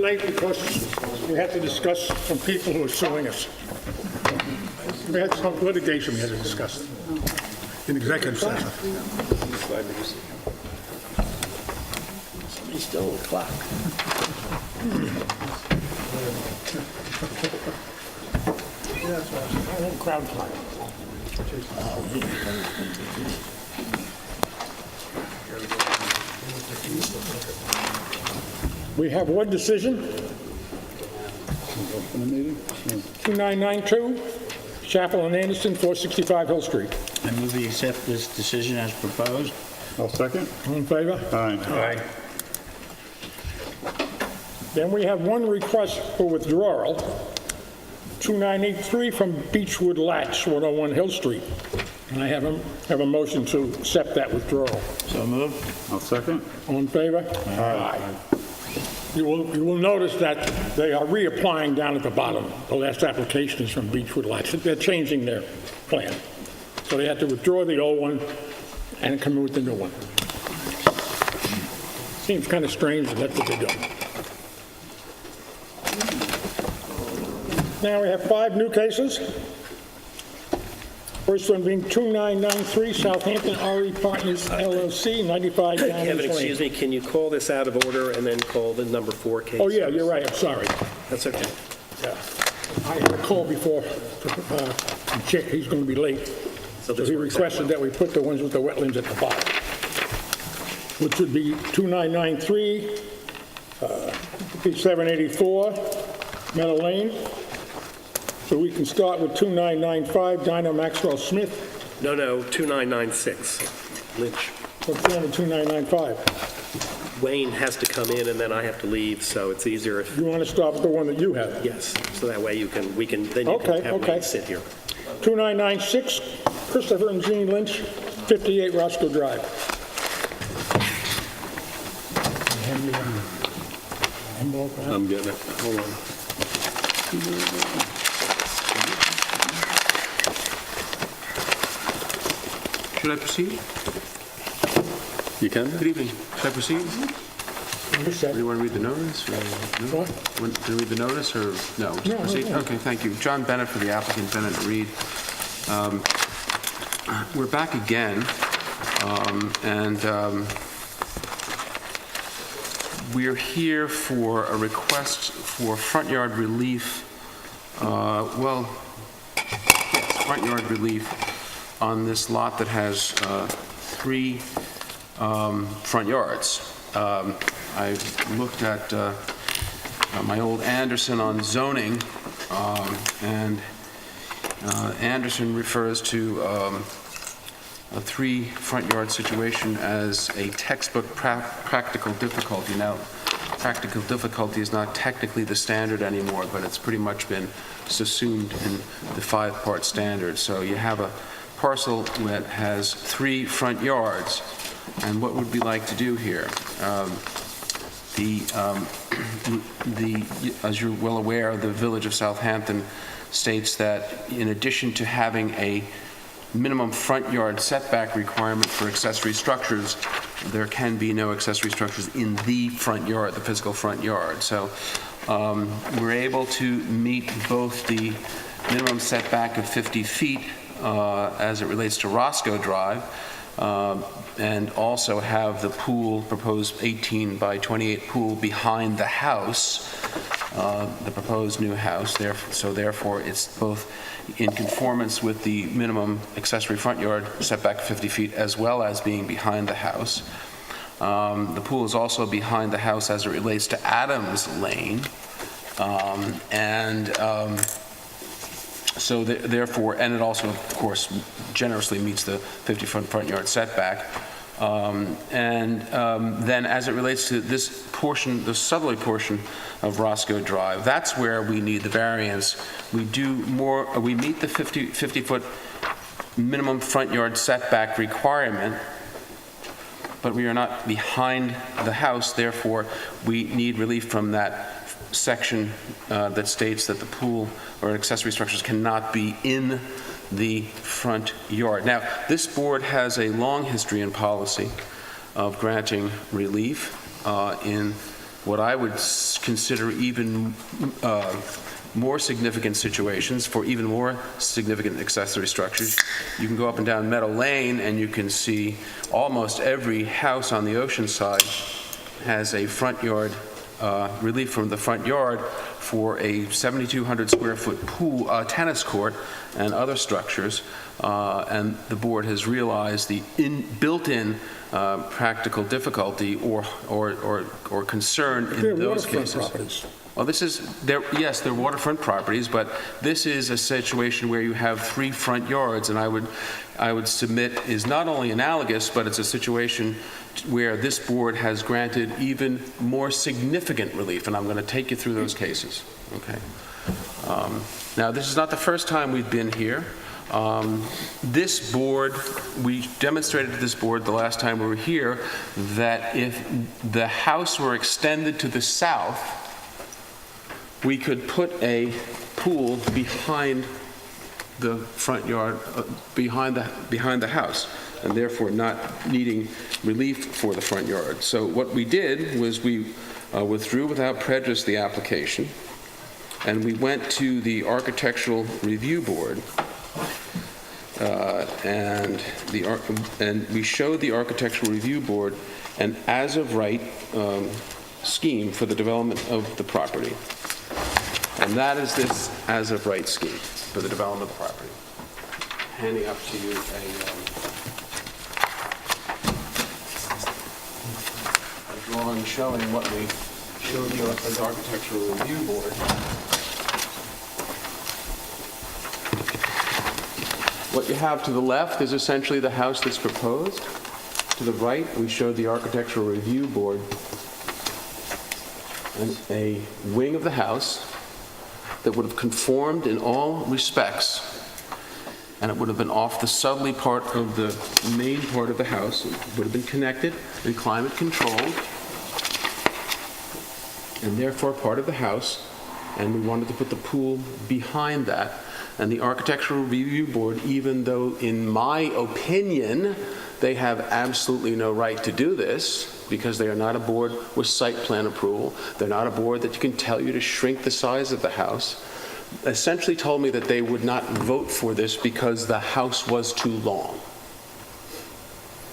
late because we had to discuss some people who are suing us. We had some litigation we had to discuss in executive session. Somebody stole the clock. Yeah, that's right. A little crowd clock. We have one decision. 2992, Chappell and Anderson, 465 Hill Street. I move we accept this decision as proposed. I'll second. All in favor? Aye. Then we have one request for withdrawal, 2983 from Beechwood Latch, 101 Hill Street. And I have a motion to accept that withdrawal. So moved. I'll second. All in favor? Aye. You will notice that they are reapplying down at the bottom. The last application is from Beechwood Latch. They're changing their plan. So they have to withdraw the old one and come in with the new one. Seems kind of strange, but that's what they're doing. Now we have 5 new cases. First one being 2993 Southampton RE Partners LLC, 95 Downers Kevin, Lane. excuse me, can you call this out of order and then call the number 4 case? Oh, yeah, you're right, I'm sorry. That's okay. Yeah. I had a call before from Chick, he's going to be late. So this he works requested that we put the ones with the wetlands at the bottom, which would be 2993, 784 Meadow Lane. So we can start with 2995 Dinah Maxwell Smith. No, 2996, Lynch. What's wrong with 2995? Wayne has to come in and then I have to leave, so it's easier if, You want to start with the one that you have? yes, so that way then you can Okay, have okay. Wayne sit here. 2996 Christopher and Jean Lynch, 58 Roscoe Drive. I'm getting it. Hold on. Should I proceed? You can? Good evening. Should I proceed? You said- Do you want to read the notice? Or, no? What? Want to read the notice or no? No, Proceed? no. Okay, thank you. John Bennett for the applicant, Bennett Reed. We're back again, and we're here for a request for front yard relief. Front yard relief on this lot that has 3 front yards. I looked at my old Anderson on zoning, and Anderson refers to a 3 front yard situation as a textbook practical difficulty. Now, practical difficulty is not technically the standard anymore, but it's pretty much been subsumed in the 5-part standard. So you have a parcel that has 3 front yards, and what would we like to do here? As you're well aware, the Village of Southampton states that in addition to having a minimum front yard setback requirement for accessory structures, there can be no accessory structures in the front yard, the physical front yard. So we're able to meet both the minimum setback of 50 feet as it relates to Roscoe Drive, and also have the pool, proposed 18 by 28 pool behind the house, the proposed new house. So therefore, it's both in conformance with the minimum accessory front yard setback of 50 feet as well as being behind the house. The pool is also behind the house as it relates to Adams Lane, so therefore, and it also, of course, generously meets the 50-foot front yard setback. Then as it relates to this portion, the southerly portion of Roscoe Drive, that's where we need the variance. We meet the 50-foot minimum front yard setback requirement, but we are not behind the house. Therefore, we need relief from that section that states that the pool or accessory structures cannot be in the front yard. Now, this board has a long history and policy of granting relief in what I would consider even more significant situations for even more significant accessory structures. You can go up and down Meadow Lane and you can see almost every house on the ocean side has a front yard, relief from the front yard for a 7,200 square foot pool, tennis court, and other structures. And the board has realized the built-in practical difficulty or concern in They're those waterfront cases. properties. Well, yes, they're waterfront properties, but this is a situation where you have 3 front yards, and I would submit is not only analogous, but it's a situation where this board has granted even more significant relief, and I'm going to take you through those cases. Okay. Now, this is not the first time we've been here. This board, we demonstrated to this board the last time we were here that if the house were extended to the south, we could put a pool behind the front yard, behind the house, and therefore not needing relief for the front yard. So what we did was we withdrew without prejudice the application, and we went to the Architectural Review Board, and we showed the Architectural Review Board an as-of-right scheme for the development of the property. And that is this as-of-right scheme for the development of the property. Handing up to you a drawing showing what we showed you at the Architectural Review Board. What you have to the left is essentially the house that's proposed. To the right, we showed the Architectural Review Board and a wing of the house that would have conformed in all respects, and it would have been off the southerly part of the main part of the house. It would have been connected and climate controlled, and therefore part of the house, and we wanted to put the pool behind that. And the Architectural Review Board, even though in my opinion they have absolutely no right to do this, because they are not a board with site plan approval, they're not a board that can tell you to shrink the size of the house, essentially told me that they would not vote for this because the house was too long.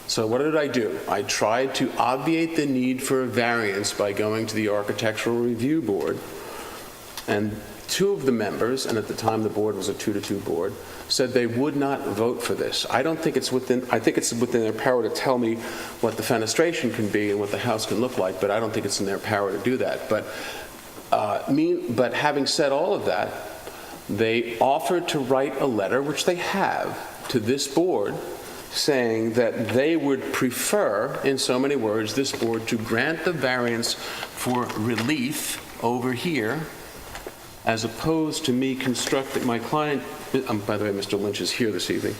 So what did I do? I tried to obviate the need for a variance by going to the Architectural Review Board, and 2 of the members, and at the time the board was a 2-to-2 board, said they would not vote for this. I think it's within their power to tell me what the fenestration can be and what the house can look like, but I don't think it's in their power to do that. But having said all of that, they offered to write a letter, which they have, to this board, saying that they would prefer, in so many words, this board to grant the variance for relief over here, as opposed to me constructing, my client, by the way, Mr. Lynch is here this evening,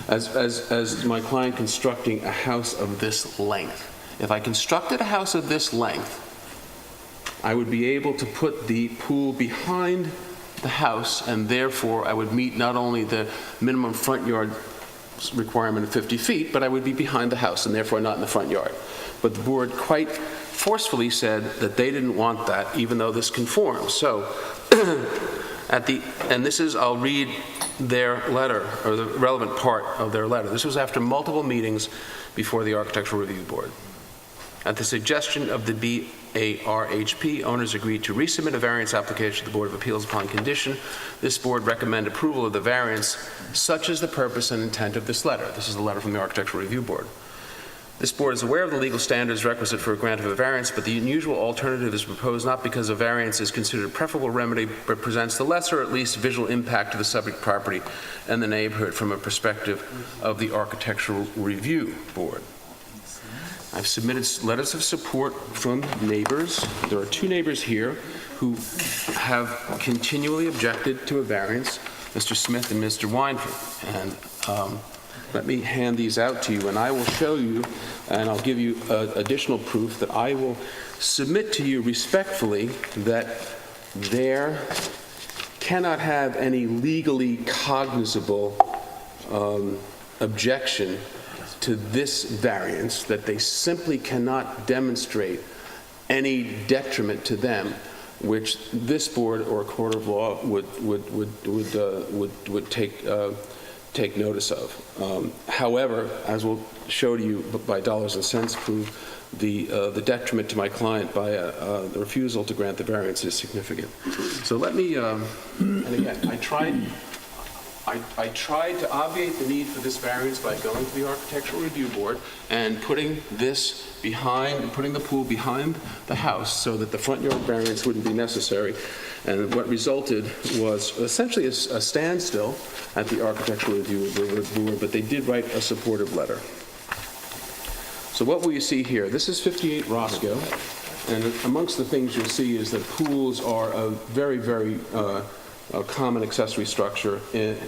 as my client constructing a house of this length. If I constructed a house of this length, I would be able to put the pool behind the house, and therefore I would meet not only the minimum front yard requirement of 50 feet, but I would be behind the house, and therefore not in the front yard. But the board quite forcefully said that they didn't want that, even though this conforms. So, I'll read their letter, or the relevant part of their letter. This was after multiple meetings before the Architectural Review Board. At the suggestion of the BARHP, owners agreed to resubmit a variance application to the Board of Appeals upon condition. This board recommend approval of the variance, such as the purpose and intent of this letter. This is the letter from the Architectural Review Board. This board is aware of the legal standards requisite for a grant of a variance, but the unusual alternative is proposed not because a variance is considered a preferable remedy, but presents the lesser, at least, visual impact to the subject property and the neighborhood from a perspective of the Architectural Review Board. I've submitted letters of support from neighbors. There are 2 neighbors here who have continually objected to a variance, Mr. Smith and Mr. Weinford. And let me hand these out to you, and I will show you, and I'll give you additional proof that I will submit to you respectfully that there cannot have any legally cognizable objection to this variance, that they simply cannot demonstrate any detriment to them, which this board or a court of law would take notice of. However, as we'll show to you by dollars and cents proof, the detriment to my client by the refusal to grant the variance is significant. So let me, and again, I tried to obviate the need for this variance by going to the Architectural Review Board and putting the pool behind the house so that the front yard variance wouldn't be necessary. And what resulted was essentially a standstill at the Architectural Review Board, but they did write a supportive letter. So what will you see here? This is 58 Roscoe, and amongst the things you'll see is that pools are a very, very common accessory structure in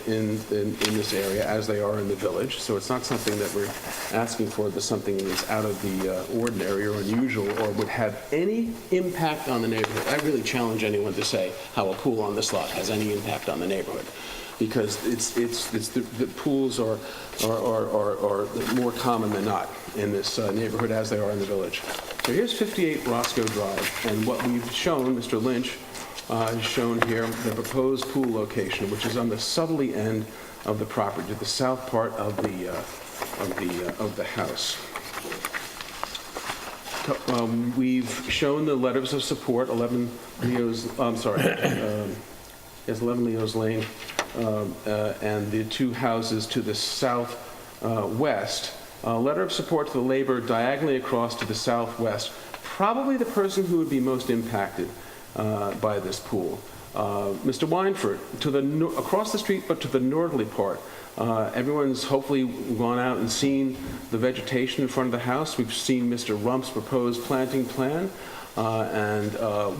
this area, as they are in the village. So it's not something that we're asking for, but something that's out of the ordinary or unusual or would have any impact on the neighborhood. I really challenge anyone to say how a pool on this lot has any impact on the neighborhood, because the pools are more common than not in this neighborhood as they are in the village. So here's 58 Roscoe Drive, and what we've shown, Mr. Lynch has shown here the proposed pool location, which is on the southerly end of the property, to the south part of the house. We've shown the letters of support, 11 Leo's Lane, and the two houses to the southwest. Letter of support to the neighbor diagonally across to the southwest. Probably the person who would be most impacted by this pool. Mr. Weinfurt, across the street, but to the northerly part. Everyone's hopefully gone out and seen the vegetation in front of the house. We've seen Mr. Rump's proposed planting plan, and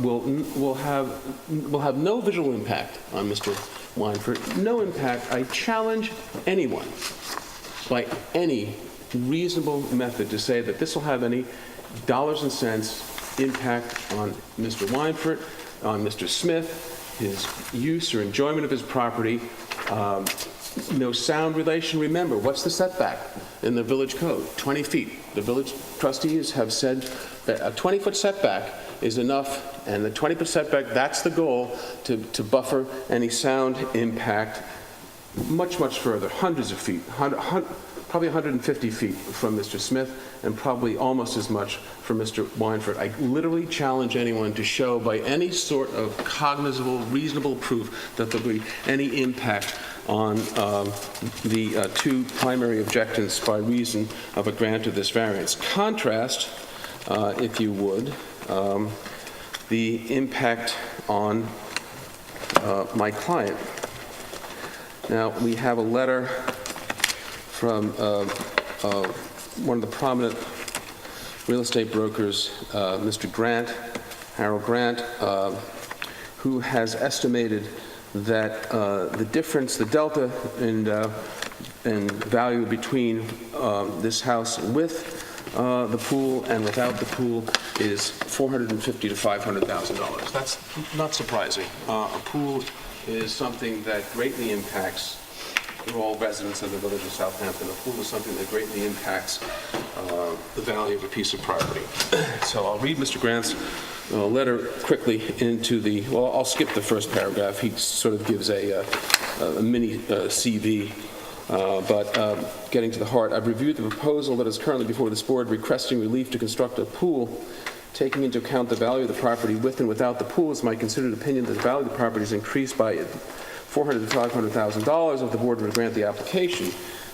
we'll have no visual impact on Mr. Weinfurt. No impact. I challenge anyone by any reasonable method to say that this will have any dollars and cents impact on Mr. Weinfurt, on Mr. Smith, his use or enjoyment of his property. No sound relation. Remember, what's the setback in the village code? 20 feet. The village trustees have said that a 20-foot setback is enough, and the 20-foot setback, that's the goal to buffer any sound impact much, much further, hundreds of feet, probably 150 feet from Mr. Smith, and probably almost as much from Mr. Weinfurt. I literally challenge anyone to show by any sort of cognizable, reasonable proof that there'll be any impact on the two primary objectives by reason of a grant of this variance. Contrast, if you would, the impact on my client. Now, we have a letter from one of the prominent real estate brokers, Mr. Grant, Harold Grant, who has estimated that the difference, the delta in value between this house with the pool and without the pool is $450,000 to $500,000. That's not surprising. A pool is something that greatly impacts all residents of the village of Southampton. A pool is something that greatly impacts the value of a piece of property. So I'll read Mr. Grant's letter quickly into well, I'll skip the first paragraph. He sort of gives a mini CV. But getting to the heart, I've reviewed the proposal that is currently before this board requesting relief to construct a pool. Taking into account the value of the property with and without the pool, it's my considered opinion that the value of the property is increased by $400,000 to $500,000 if the board would grant the application.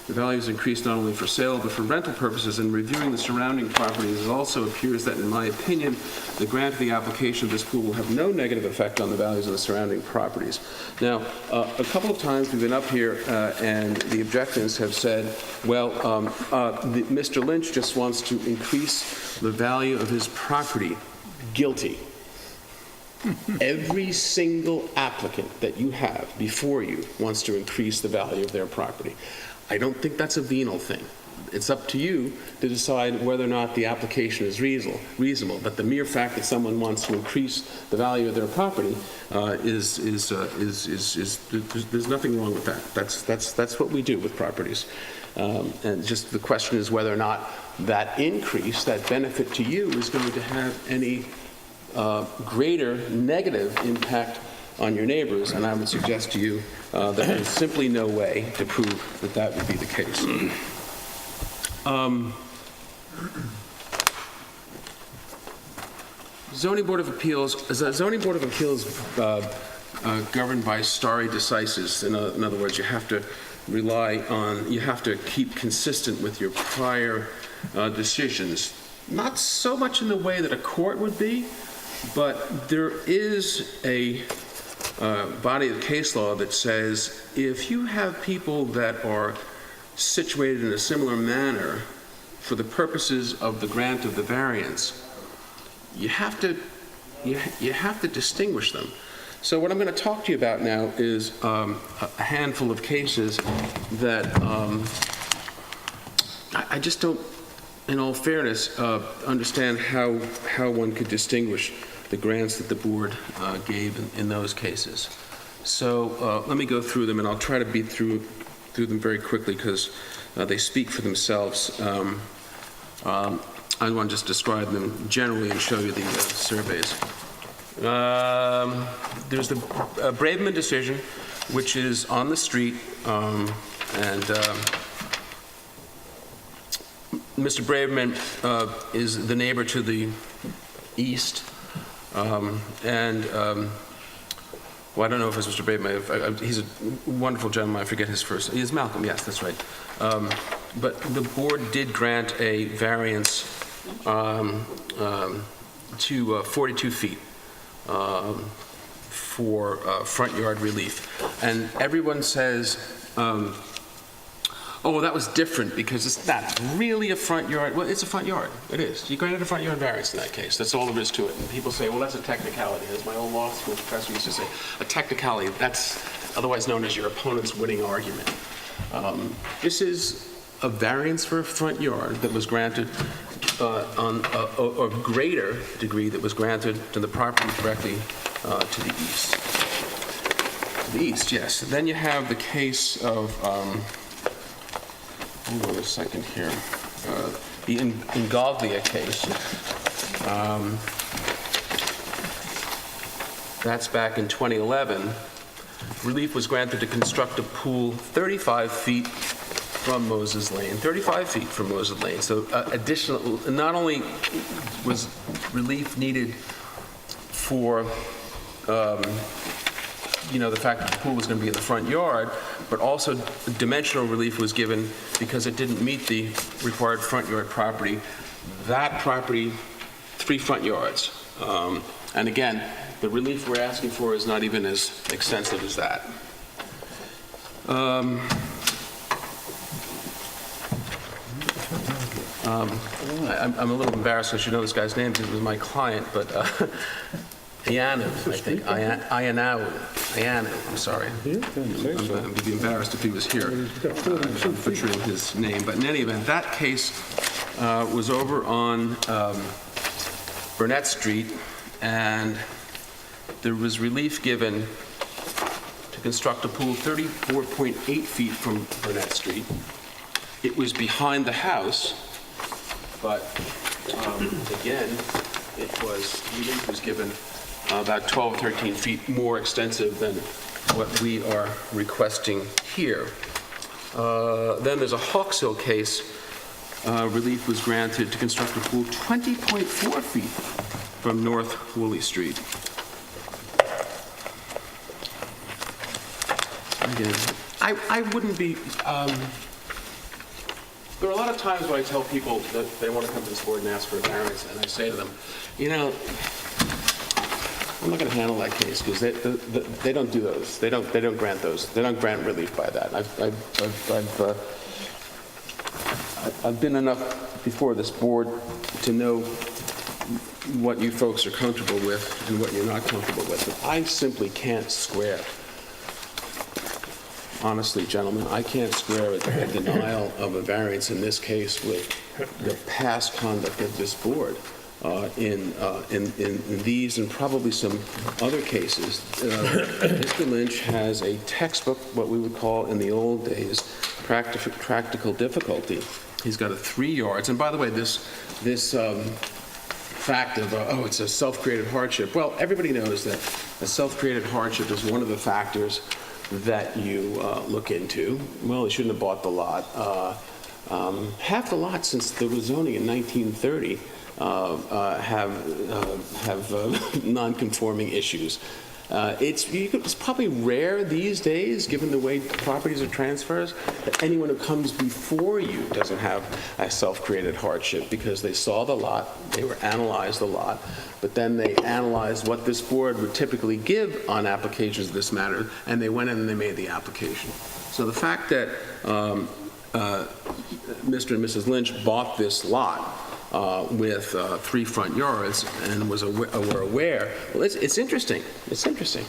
The value is increased not only for sale but for rental purposes. In reviewing the surrounding properties, it also appears that, in my opinion, the grant of the application of this pool will have no negative effect on the values of the surrounding properties. Now, a couple of times we've been up here and the objectors have said, well, Mr. Lynch just wants to increase the value of his property. Guilty. Every single applicant that you have before you wants to increase the value of their property. I don't think that's a venal thing. It's up to you to decide whether or not the application is reasonable. But the mere fact that someone wants to increase the value of their property there's nothing wrong with that. That's what we do with properties. And just the question is whether or not that increase, that benefit to you, is going to have any greater negative impact on your neighbors, and I would suggest to you that there's simply no way to prove that that would be the case. Zoning Board of Appeals, is a Zoning Board of Appeals governed by stare decisis? In other words, you have to rely on, you have to keep consistent with your prior decisions. Not so much in the way that a court would be, but there is a body of case law that says if you have people that are situated in a similar manner for the purposes of the grant of the variance, you have to distinguish them. So what I'm going to talk to you about now is a handful of cases that I just don't, in all fairness, understand how one could distinguish the grants that the board gave in those cases. So let me go through them, and I'll try to beat through them very quickly because they speak for themselves. I want to just describe them generally and show you the surveys. There's the Braverman decision, which is on the street, and Mr. Braverman is the neighbor to the east, well, I don't know if it's Mr. Braverman. He's a wonderful gentleman. I forget his first. He's Malcolm. Yes, that's right. But the board did grant a variance to 42 feet for front yard relief. And everyone says, oh, well, that was different because it's not really a front yard. Well, it's a front yard. It is. You granted a front yard variance in that case. That's all there is to it. And people say, well, that's a technicality. As my old law school professor used to say, a technicality, that's otherwise known as your opponent's winning argument. This is a variance for a front yard that was granted on a greater degree that was granted to the property directly to the east. To the east, yes. Then you have the case of, hold on a second here, the Ingoglia case. That's back in 2011. Relief was granted to construct a pool 35 feet from Moses Lane, 35 feet from Moses Lane. So additional, not only was relief needed for, the fact that the pool was going to be in the front yard, but also dimensional relief was given because it didn't meet the required front yard property. That property, 3 front yards. And again, the relief we're asking for is not even as extensive as that. I'm a little embarrassed because you know this guy's name because it was my client, but Ianu, I think. Ianu, I'm sorry. I'd be embarrassed if he was here. I'm butchering his name. But in any event, that case was over on Burnett Street, and there was relief given to construct a pool 34.8 feet from Burnett Street. It was behind the house, but again, relief was given about 12 or 13 feet more extensive than what we are requesting here. Then there's a Hawkshill case. Relief was granted to construct a pool 20.4 feet from North Woolley Street. Again, I wouldn't be... there are a lot of times when I tell people that they want to come to this board and ask for a variance, and I say to them, I'm not going to handle that case because they don't do those. They don't grant those. They don't grant relief by that. I've been enough before this board to know what you folks are comfortable with and what you're not comfortable with. But I simply can't square. Honestly, gentlemen, I can't square a denial of a variance in this case with the past conduct of this board in these and probably some other cases. Mr. Lynch has a textbook, what we would call in the old days, practical difficulty. He's got a 3 yards, and by the way, this fact of, it's a self-created hardship, well, everybody knows that a self-created hardship is one of the factors that you look into. Well, he shouldn't have bought the lot. Half the lots since the zoning in 1930 have non-conforming issues. It's probably rare these days, given the way properties are transferred, that anyone who comes before you doesn't have a self-created hardship, because they saw the lot, they were analyzed the lot, but then they analyzed what this board would typically give on applications of this matter, and they went in and they made the application. So the fact that Mr. and Mrs. Lynch bought this lot with 3 front yards and were aware. Well, it's interesting. It's interesting.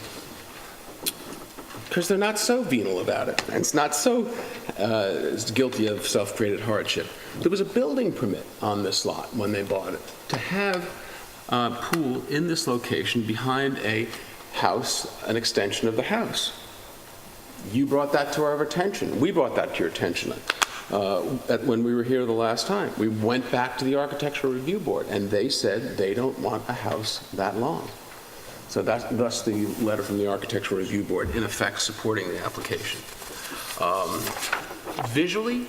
Because they're not so venal about it. And it's not so guilty of self-created hardship. There was a building permit on this lot when they bought it to have a pool in this location behind a house, an extension of the house. You brought that to our attention. We brought that to your attention. When we were here the last time. We went back to the Architectural Review Board, and they said they don't want a house that long. So thus the letter from the Architectural Review Board, in effect, supporting the application. Visually,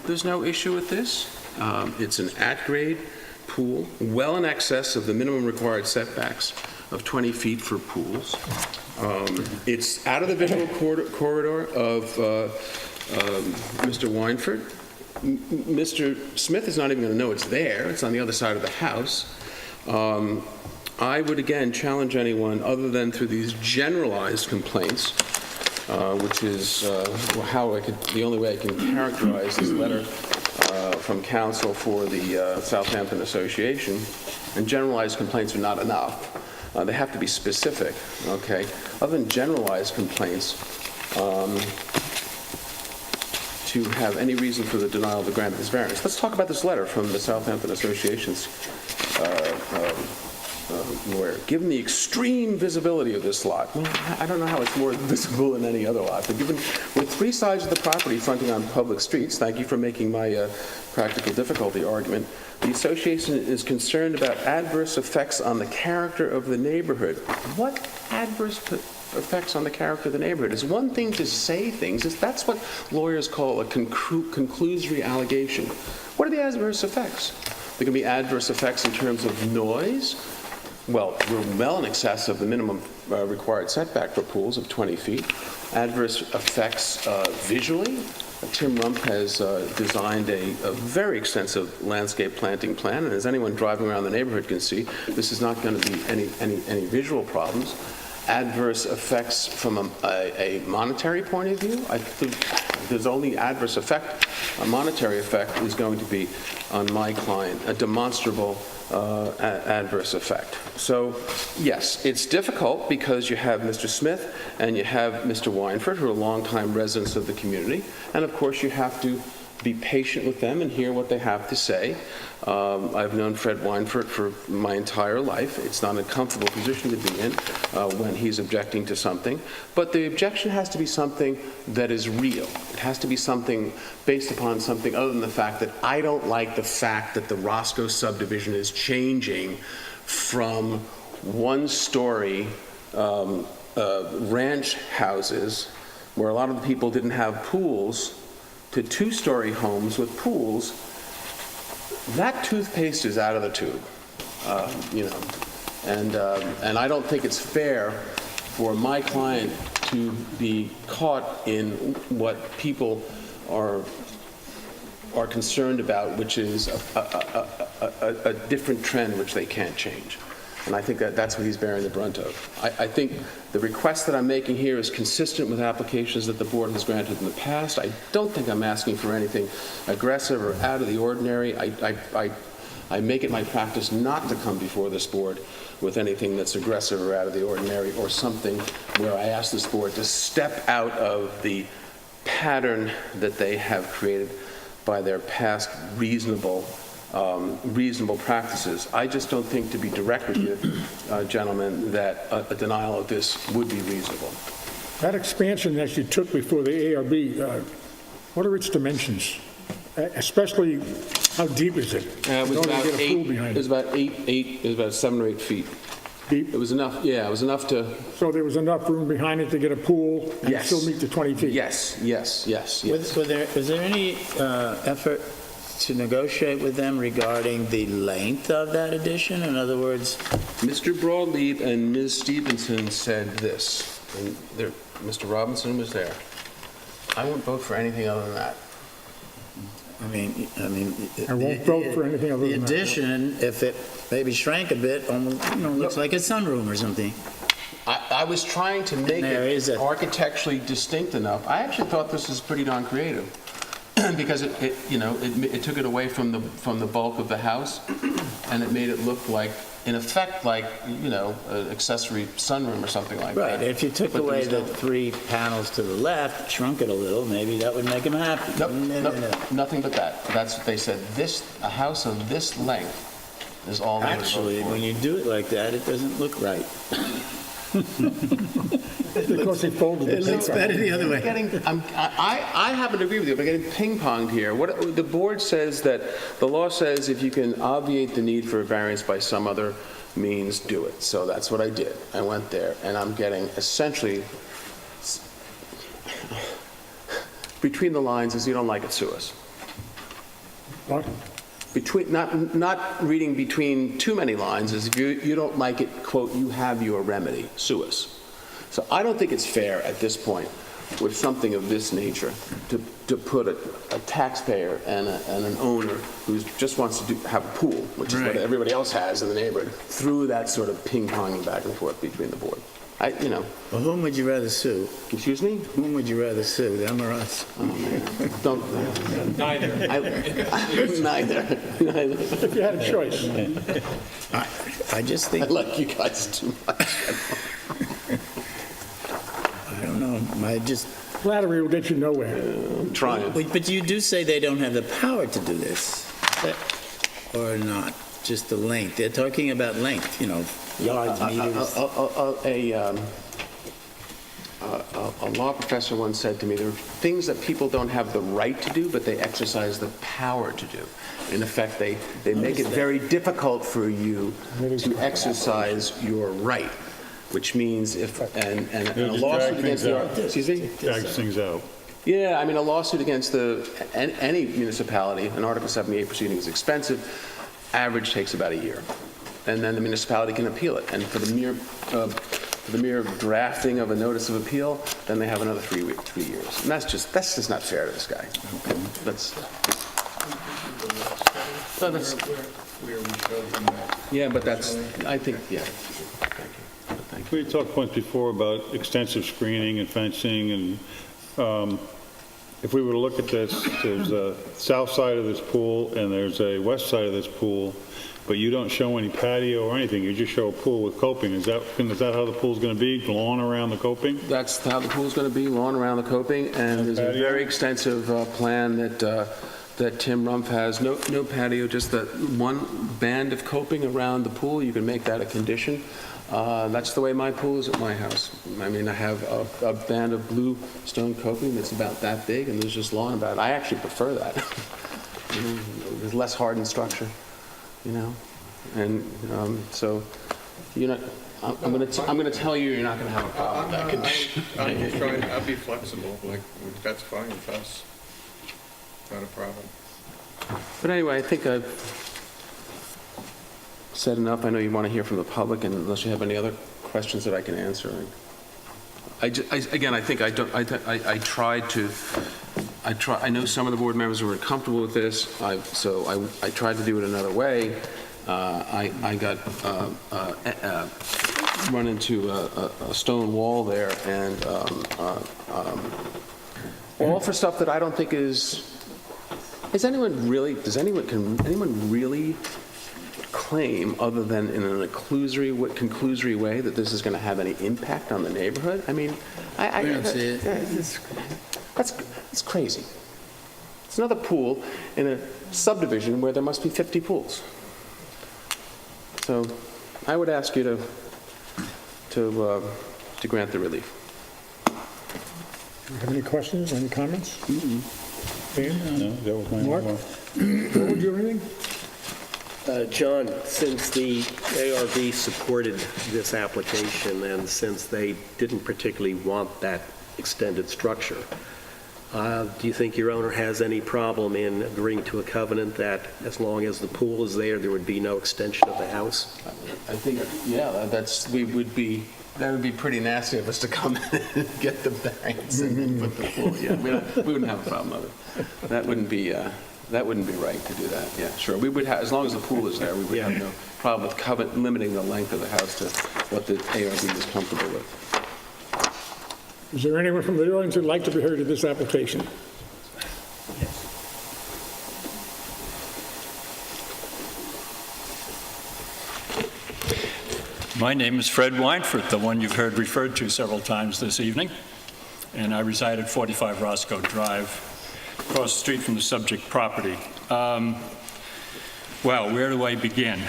there's no issue with this. It's an at-grade pool, well in excess of the minimum required setbacks of 20 feet for pools. It's out of the visual corridor of Mr. Weinfurt. Mr. Smith is not even going to know it's there. It's on the other side of the house. I would, again, challenge anyone, other than through these generalized complaints, which is the only way I can characterize this letter from counsel for the Southampton Association, and generalized complaints are not enough. They have to be specific, okay? Other than generalized complaints, to have any reason for the denial of the grant of this variance. Let's talk about this letter from the Southampton Association's lawyer. Given the extreme visibility of this lot, well, I don't know how it's more visible than any other lot, but given with 3 sides of the property fronting on public streets, thank you for making my practical difficulty argument, the association is concerned about adverse effects on the character of the neighborhood. What adverse effects on the character of the neighborhood? It's one thing to say things. That's what lawyers call a conclusory allegation. What are the adverse effects? There can be adverse effects in terms of noise. Well, we're well in excess of the minimum required setback for pools of 20 feet. Adverse effects visually. Tim Rump has designed a very extensive landscape planting plan, and as anyone driving around the neighborhood can see, this is not going to be any visual problems. Adverse effects from a monetary point of view, I think there's only adverse effect. A monetary effect is going to be on my client, a demonstrable adverse effect. So, yes, it's difficult because you have Mr. Smith and you have Mr. Weinfurt, who are longtime residents of the community, and of course you have to be patient with them and hear what they have to say. I've known Fred Weinfurt for my entire life. It's not a comfortable position to be in when he's objecting to something. But the objection has to be something that is real. It has to be something based upon something other than the fact that I don't like the fact that the Roscoe subdivision is changing from one-story ranch houses where a lot of the people didn't have pools to 2-story homes with pools. That toothpaste is out of the tube, and I don't think it's fair for my client to be caught in what people are concerned about, which is a different trend which they can't change. And I think that's what he's bearing the brunt of. I think the request that I'm making here is consistent with applications that the board has granted in the past. I don't think I'm asking for anything aggressive or out of the ordinary. I make it my practice not to come before this board with anything that's aggressive or out of the ordinary, or something where I ask this board to step out of the pattern that they have created by their past reasonable practices. I just don't think, to be direct with you, gentlemen, that a denial of this would be reasonable. That expansion that you took before the ARB, what are its dimensions? Especially, how deep is it? It was In order to about get a pool eight, behind it was about it was about 7 or 8 feet. Deep? It was enough, yeah, it was enough to, So there was enough room behind it to get a pool and Yes. still meet the 20 feet? yes. Was there any effort to negotiate with them regarding the length of that addition? In other words, Mr. Broadleaf and Ms. Stevenson said this, and Mr. Robinson was there. I won't vote for anything other than that. I mean. I won't vote for anything other than that. The addition, if it maybe shrank a bit, almost, looks like a sunroom or something. I was trying to make There it is a- architecturally distinct enough. I actually thought this was pretty darn creative, because it took it away from the bulk of the house, and it made it look like, in effect, like, an accessory sunroom or something like that. Right, if you took But there away was the no- 3 panels to the left, shrunk it a little, maybe that would make them happy. Nope, No. nothing but that. That's what they said. A house of this length is all they would vote Actually, for. when you do it like that, it doesn't look right. Because they folded it. the other way. I happen to agree with you, but getting ping-ponged here. What the board says that, the law says if you can obviate the need for a variance by some other means, do it. So that's what I did. I went there, and I'm getting essentially, between the lines is you don't like it, sue us. What? Not reading between too many lines is if you don't like it, quote, you have your remedy, sue us. So I don't think it's fair at this point with something of this nature to put a taxpayer and an owner who just wants to have a pool, which is what everybody else has in the neighborhood, through that sort of ping-ponging back and forth between the board. Well, whom would you rather sue? Excuse me? Whom would you rather sue, them or us? Don't. Neither. Neither. If you had a choice. I just I think, like you guys too much. I don't know, I just, Flattery will get you nowhere. I'm trying. but you do say they don't have the power to do this, or not? Just the length. They're talking about length, yards, meters. A law professor once said to me, there are things that people don't have the right to do, but they exercise the power to do. In effect, they make it very difficult for you to exercise your right, which means if, and a lawsuit against the, excuse me? Drags things out. Yeah, I mean, a lawsuit against any municipality, an Article 78 proceeding is expensive, average takes about a year. And then the municipality can appeal it. And for the mere drafting of a notice of appeal, then they have another 3 years. And that's just not fair to this guy. Yeah, but that's, I think, yeah. Thank you. We talked once before about extensive screening and fencing, and if we were to look at this, there's a south side of this pool and there's a west side of this pool, but you don't show any patio or anything, you just show a pool with coping. Is that how the pool's going to be, lawn around the coping? That's how the pool's going to be, lawn around the coping, and there's a patio? very extensive plan that Tim Rumpf has. No patio, just that one band of coping around the pool. You can make that a condition. That's the way my pool is at my house. I mean, I have a band of blue stone coping that's about that big, and there's just lawn about it. I actually prefer that. There's less hardened structure, and so I'm going to tell you you're not going to have a problem with that condition. I'm just trying, I'll be flexible, that's fine with us. Not a problem. But anyway, I think I've said enough. I know you want to hear from the public, and unless you have any other questions that I can answer. I know some of the board members were comfortable with this, so I tried to do it another way. I got run into a stone wall there, and all for stuff that I don't think can anyone really claim, other than in an conclusory way, that this is going to have any impact on the neighborhood? I mean, We don't see it. That's crazy. It's another pool in a subdivision where there must be 50 pools. So I would ask you to grant the relief. Do you have any questions, any comments? No, that was my Mark? one. What would you anything? John, since the ARB supported this application and since they didn't particularly want that extended structure, do you think your owner has any problem in agreeing to a covenant that as long as the pool is there, there would be no extension of the house? I think, yeah, that would be pretty nasty of us to come in and get the variance and then put the pool, yeah, we wouldn't have a problem with it. That wouldn't be right to do that, yeah, sure. We would have, as long as the pool is there, we would have no problem with limiting the length of the house to what the ARB is comfortable with. Is there anyone from the audience who'd like to be heard of this application? My name is Fred Weinfurt, the one you've heard referred to several times this evening, and I reside at 45 Roscoe Drive, across the street from the subject property. Well, where do I begin?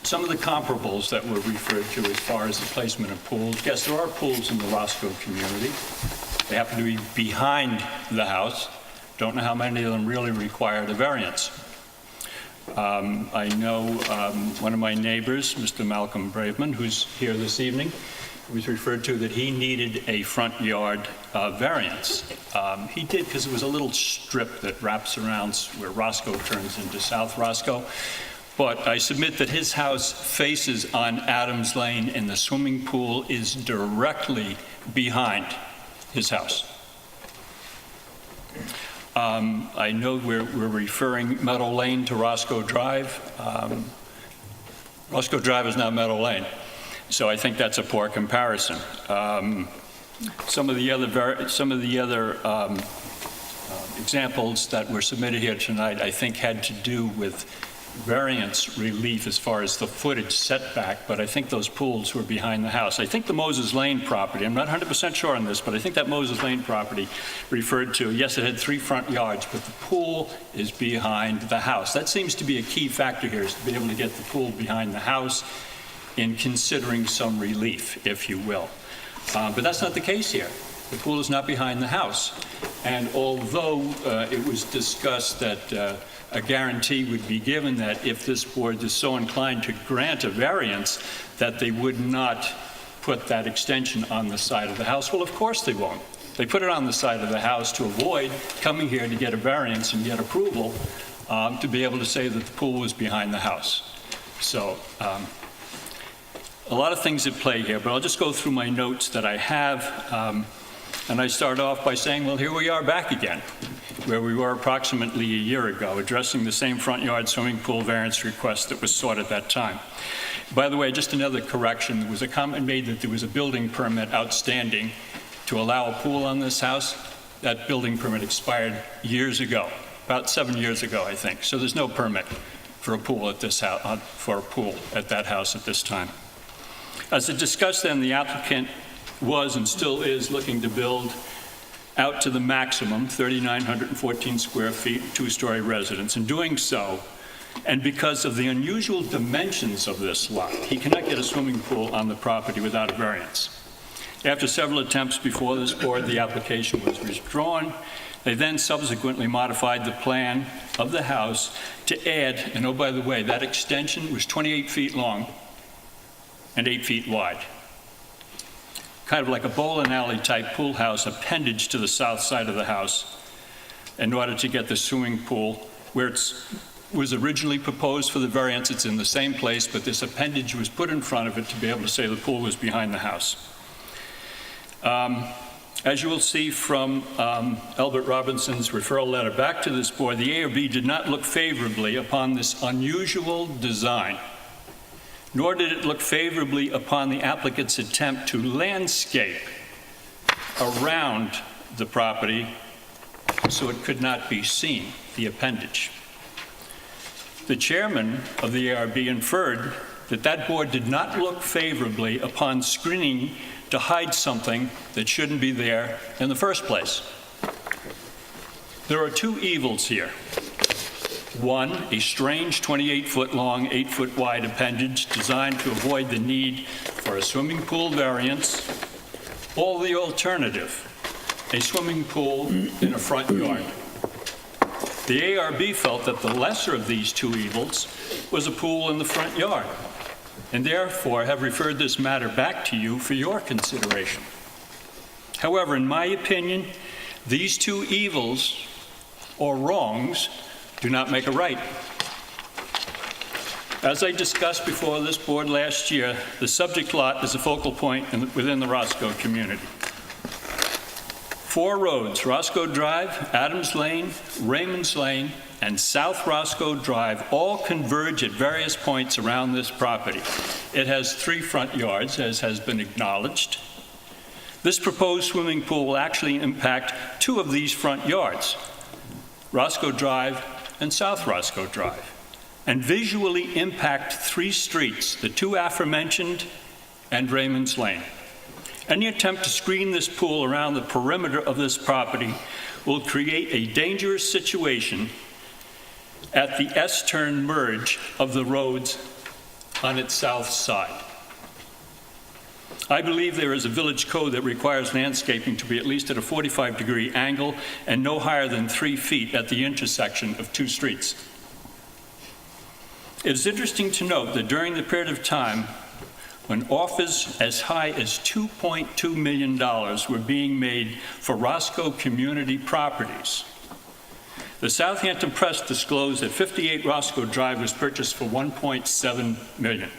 Some of the comparables that were referred to as far as the placement of pools. Yes, there are pools in the Roscoe community. They happen to be behind the house. Don't know how many of them really require the variance. I know one of my neighbors, Mr. Malcolm Braveman, who's here this evening, was referred to that he needed a front yard variance. He did because it was a little strip that wraps around where Roscoe turns into South Roscoe. But I submit that his house faces on Adams Lane and the swimming pool is directly behind his house. I know we're referring Meadow Lane to Roscoe Drive. Roscoe Drive is not Meadow Lane, so I think that's a poor comparison. Some of the other examples that were submitted here tonight, I think, had to do with variance relief as far as the footage setback, but I think those pools were behind the house. I think the Moses Lane property, I'm not 100% sure on this, but I think that Moses Lane property referred to, yes, it had 3 front yards, but the pool is behind the house. That seems to be a key factor here, is to be able to get the pool behind the house in considering some relief, if you will. But that's not the case here. The pool is not behind the house. And although it was discussed that a guarantee would be given that if this board is so inclined to grant a variance, that they would not put that extension on the side of the house. Well, of course they won't. They put it on the side of the house to avoid coming here to get a variance and get approval to be able to say that the pool was behind the house. So a lot of things at play here, but I'll just go through my notes that I have. And I start off by saying, well, here we are back again, where we were approximately a year ago, addressing the same front yard swimming pool variance request that was sought at that time. By the way, just another correction, there was a comment made that there was a building permit outstanding to allow a pool on this house. That building permit expired years ago, about 7 years ago, I think. So there's no permit for a pool at this house, for a pool at that house at this time. As I discussed then, the applicant was and still is looking to build out to the maximum, 3,914 square feet, 2-story residence. In doing so, and because of the unusual dimensions of this lot, he cannot get a swimming pool on the property without a variance. After several attempts before this board, the application was withdrawn. They then subsequently modified the plan of the house to add, and oh, by the way, that extension was 28 feet long and 8 feet wide. Kind of like a bowling alley type pool house appendage to the south side of the house in order to get the swimming pool where it was originally proposed for the variance. It's in the same place, but this appendage was put in front of it to be able to say the pool was behind the house. As you will see from Albert Robinson's referral letter back to this board, the ARB did not look favorably upon this unusual design, nor did it look favorably upon the applicant's attempt to landscape around the property so it could not be seen, the appendage. The chairman of the ARB inferred that that board did not look favorably upon screening to hide something that shouldn't be there in the first place. There are 2 evils here. One, a strange 28-foot long, 8-foot wide appendage designed to avoid the need for a swimming pool variance, or the alternative, a swimming pool in a front yard. The ARB felt that the lesser of these two evils was a pool in the front yard, and therefore have referred this matter back to you for your consideration. However, in my opinion, these two evils or wrongs do not make a right. As I discussed before this board last year, the subject lot is a focal point within the Roscoe community. 4 roads, Roscoe Drive, Adams Lane, Raymond's Lane, and South Roscoe Drive, all converge at various points around this property. It has 3 front yards, as has been acknowledged. This proposed swimming pool will actually impact 2 of these front yards, Roscoe Drive and South Roscoe Drive, and visually impact 3 streets, the 2 aforementioned and Raymond's Lane. Any attempt to screen this pool around the perimeter of this property will create a dangerous situation at the S-turn merge of the roads on its south side. I believe there is a village code that requires landscaping to be at least at a 45-degree angle and no higher than 3 feet at the intersection of 2 streets. It is interesting to note that during the period of time when offers as high as $2.2 million were being made for Roscoe community properties, the Southampton Press disclosed that 58 Roscoe Drive was purchased for $1.7 million.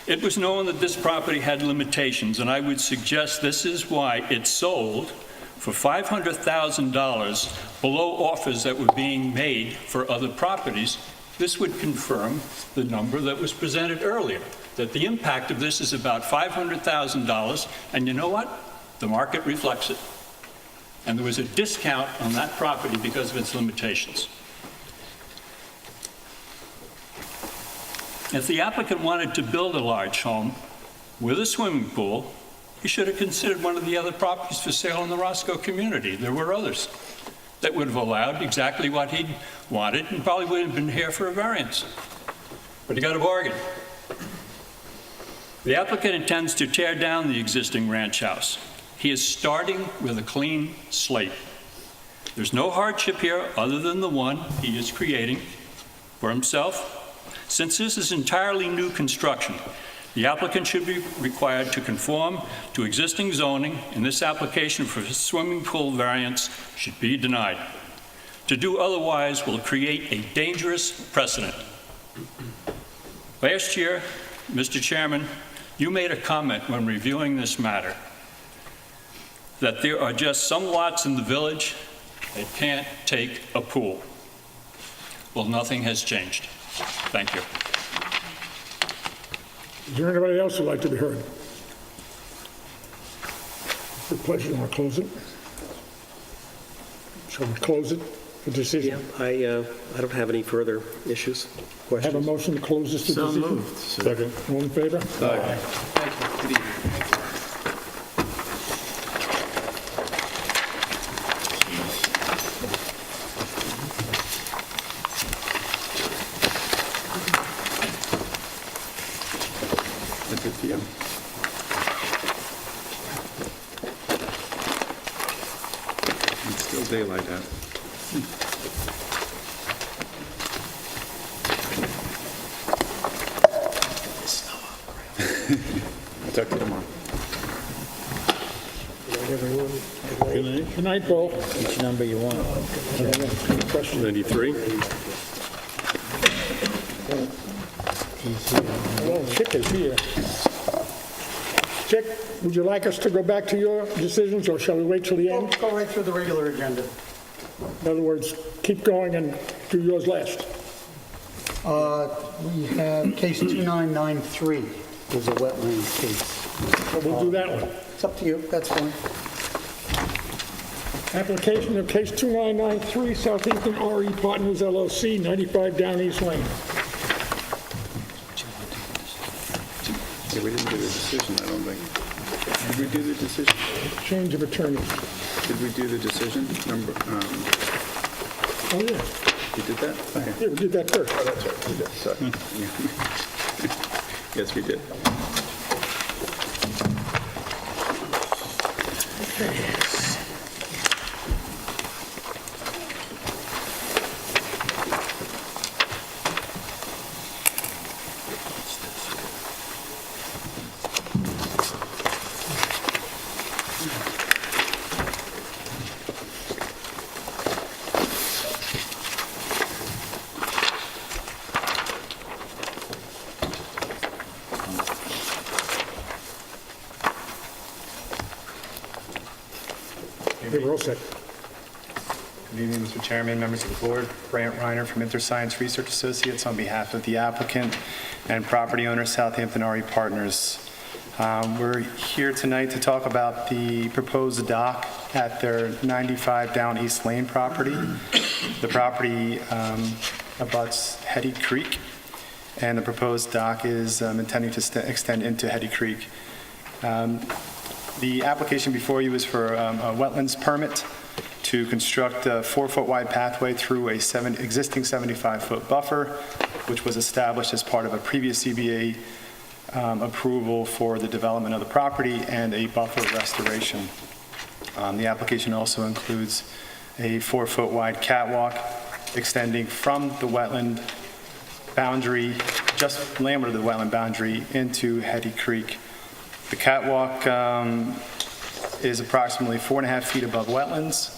It was known that this property had limitations, and I would suggest this is why it sold for $500,000 below offers that were being made for other properties. This would confirm the number that was presented earlier, that the impact of this is about $500,000, and you know what? The market reflects it. And there was a discount on that property because of its limitations. If the applicant wanted to build a large home with a swimming pool, he should have considered one of the other properties for sale in the Roscoe community. There were others that would have allowed exactly what he wanted and probably would have been here for a variance. But he got a bargain. The applicant intends to tear down the existing ranch house. He is starting with a clean slate. There's no hardship here other than the one he is creating for himself. Since this is entirely new construction, the applicant should be required to conform to existing zoning, and this application for a swimming pool variance should be denied. To do otherwise will create a dangerous precedent. Last year, Mr. Chairman, you made a comment when reviewing this matter that there are just some lots in the village that can't take a pool. Well, nothing has changed. Thank you. Is there anybody else who'd like to be heard? Your pleasure, you want to close it? Shall we close it for decision? Yeah, I don't have any further issues, Have a questions. motion to close this to So decision? moved. Second. All in favor? Thank you. Good evening. That's it for you. It's still daylight out. Talk to you tomorrow. Good night, Paul. Which number you want? Question. 93? Well, Chick is here. Chick, would you like us to go back to your decisions, or shall we wait till the end? Go right through the regular agenda. In other words, keep going and do yours last. We have case 2993, is a wetland case. So we'll do that one. It's up to you, that's fine. Application of case 2993, Southampton RE Partners LLC, 95 Down East Lane. Yeah, we didn't do the decision, I don't think. Did we do the decision? Change of attorney. Did we do the decision? Number, Oh, yeah. you did that? Okay. Yeah, we did that first. Oh, that's right, we did, sorry. Yes, we did. They were all set. Good evening, Mr. Chairman, members of the board. Brant Reiner from InterScience Research Associates on behalf of the applicant and property owner Southampton RE Partners. We're here tonight to talk about the proposed dock at their 95 Down East Lane property. The property abuts Hetty Creek, and the proposed dock is intending to extend into Hetty Creek. The application before you is for a wetlands permit to construct a 4-foot wide pathway through a existing 75-foot buffer, which was established as part of a previous ZBA approval for the development of the property and a buffer restoration. The application also includes a 4-foot wide catwalk extending from the wetland boundary, just landward of the wetland boundary, into Hetty Creek. The catwalk is approximately 4.5 feet above wetlands,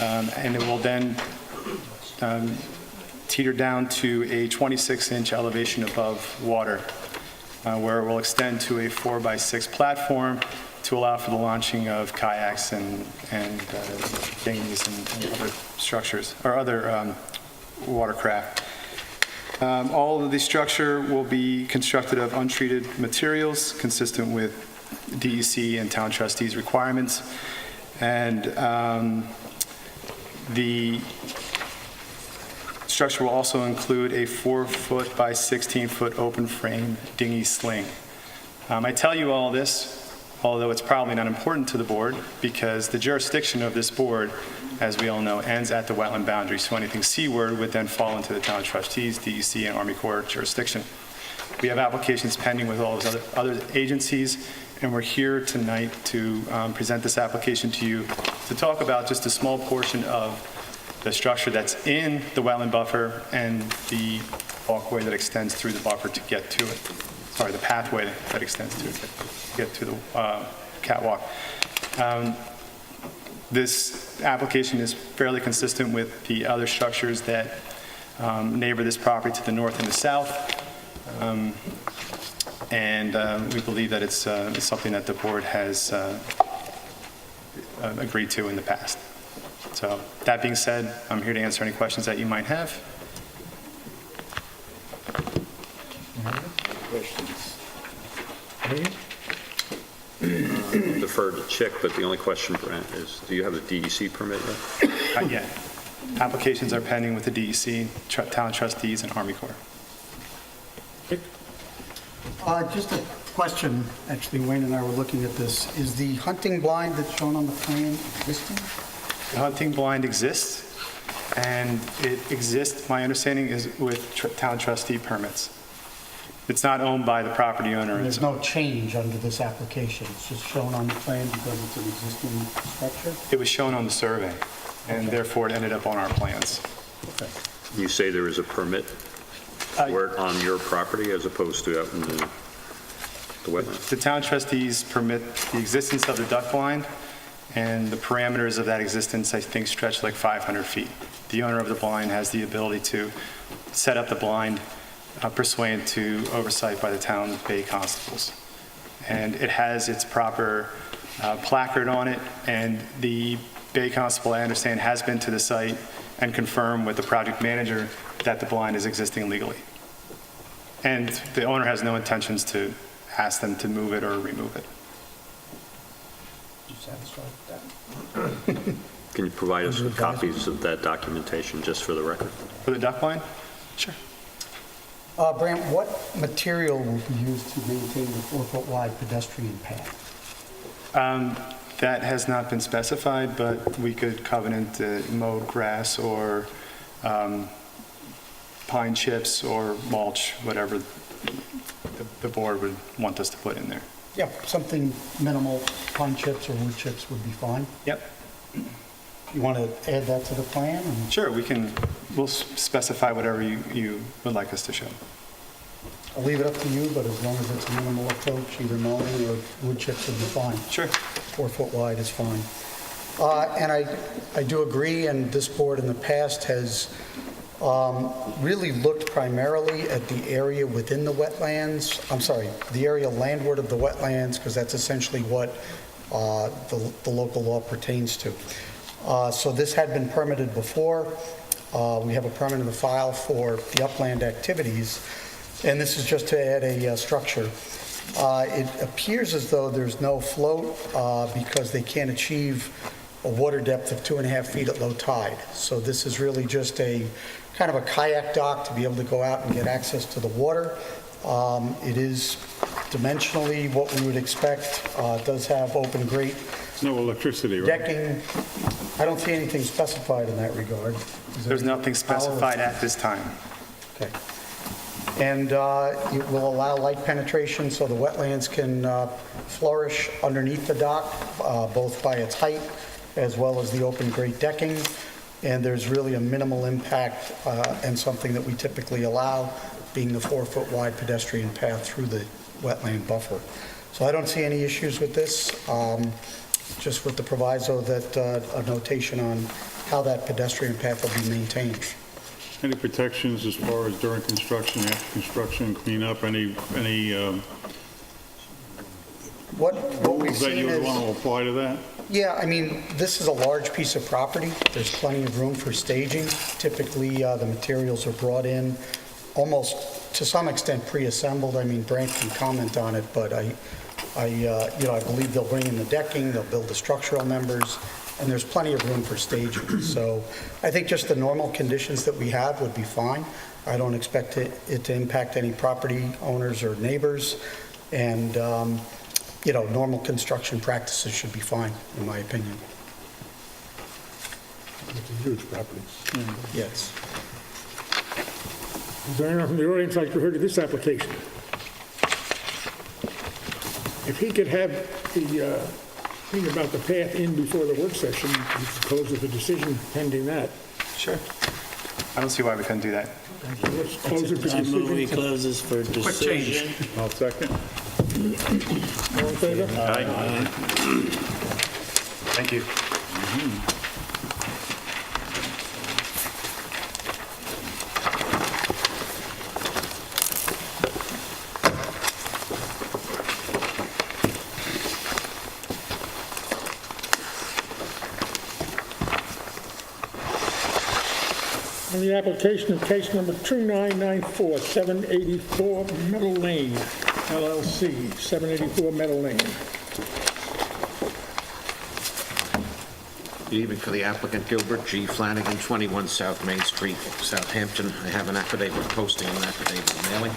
and it will then teeter down to a 26-inch elevation above water, where it will extend to a 4x6 platform to allow for the launching of kayaks and dinghies and other structures, or other watercraft. All of the structure will be constructed of untreated materials consistent with DEC and town trustees' requirements. And the structure will also include a 4-foot by 16-foot open frame dinghy sling. I tell you all this, although it's probably not important to the board, because the jurisdiction of this board, as we all know, ends at the wetland boundary. So anything seaward would then fall into the town trustees, DEC, and Army Corps jurisdiction. We have applications pending with all those other agencies, and we're here tonight to present this application to you to talk about just a small portion of the structure that's in the wetland buffer and the walkway that extends through the buffer to get to it. Sorry, the pathway that extends to it to get to the catwalk. This application is fairly consistent with the other structures that neighbor this property to the north and the south. And we believe that it's something that the board has agreed to in the past. So that being said, I'm here to answer any questions that you might have. Questions? Defer to Chick, but the only question, Brent, is do you have a DEC permit yet? Not yet. Applications are pending with the DEC, town trustees, and Army Corps. Just a question, actually, Wayne and I were looking at this. Is the hunting blind that's shown on the plan existing? The hunting blind exists, and it exists, my understanding, is with town trustee permits. It's not owned by the property owner. And there's no change under this application? It's just shown on the plan because it's an existing structure? It was shown on the survey, and therefore it ended up on our plans. Okay. You say there is a permit for it on your property as opposed to out in the wetlands? The town trustees permit the existence of the duck blind, and the parameters of that existence, I think, stretch like 500 feet. The owner of the blind has the ability to set up the blind pursuant to oversight by the town bay constables. And it has its proper placard on it, and the bay constable, I understand, has been to the site and confirmed with the project manager that the blind is existing legally. And the owner has no intentions to ask them to move it or remove it. You satisfied with that? Can you provide us with copies of that documentation just for the record? For the duck blind? Sure. Brant, what material will be used to maintain the 4-foot wide pedestrian path? That has not been specified, but we could covenant mowed grass or pine chips or mulch, whatever the board would want us to put in there. Yeah, something minimal, pine chips or wood chips would be fine. Yep. You want to add that to the plan? Sure, we'll specify whatever you would like us to show. I'll leave it up to you, but as long as it's a minimal approach, either mowing or wood chips would be fine. Sure. 4-foot wide is fine. And I do agree, and this board in the past has really looked primarily at the area within the wetlands, the area landward of the wetlands, because that's essentially what the local law pertains to. So this had been permitted before. We have a permit in the file for the upland activities, and this is just to add a structure. It appears as though there's no float because they can't achieve a water depth of 2.5 feet at low tide. So this is really just a kind of a kayak dock to be able to go out and get access to the water. It is dimensionally what we would expect. It does have open grate No electricity, right? decking. I don't see anything specified in that regard. Is there There's any nothing specified at this time. Okay. And it will allow light penetration so the wetlands can flourish underneath the dock, both by its height as well as the open grate decking. And there's really a minimal impact and something that we typically allow, being the 4-foot wide pedestrian path through the wetland buffer. So I don't see any issues with this, just with the proviso that a notation on how that pedestrian path will be maintained. Any protections as far as during construction, after construction, cleanup, any What we've rules that seen you would is... want to apply to that? Yeah, I mean, this is a large piece of property. There's plenty of room for staging. Typically, the materials are brought in almost, to some extent, pre-assembled. I mean, Brent can comment on it, but I believe they'll bring in the decking, they'll build the structural members, and there's plenty of room for staging. So I think just the normal conditions that we have would be fine. I don't expect it to impact any property owners or neighbors, and normal construction practices should be fine, in my opinion. It's a huge property. Yes. Is there anyone from the audience like to hear this application? If he could have the thing about the path in before the work session, we could close with a decision pending that. Sure. I don't see why we couldn't do that. So let's close it for I move we decision. close this for decision. I'll second. All in favor? Thank you. On the application of case number 2994, 784 Meadow Lane, LLC, 784 Meadow Lane. Good evening for the applicant, Gilbert G. Flanagan, 21 South Main Street, Southampton. I have an affidavit posting and an affidavit of mailing.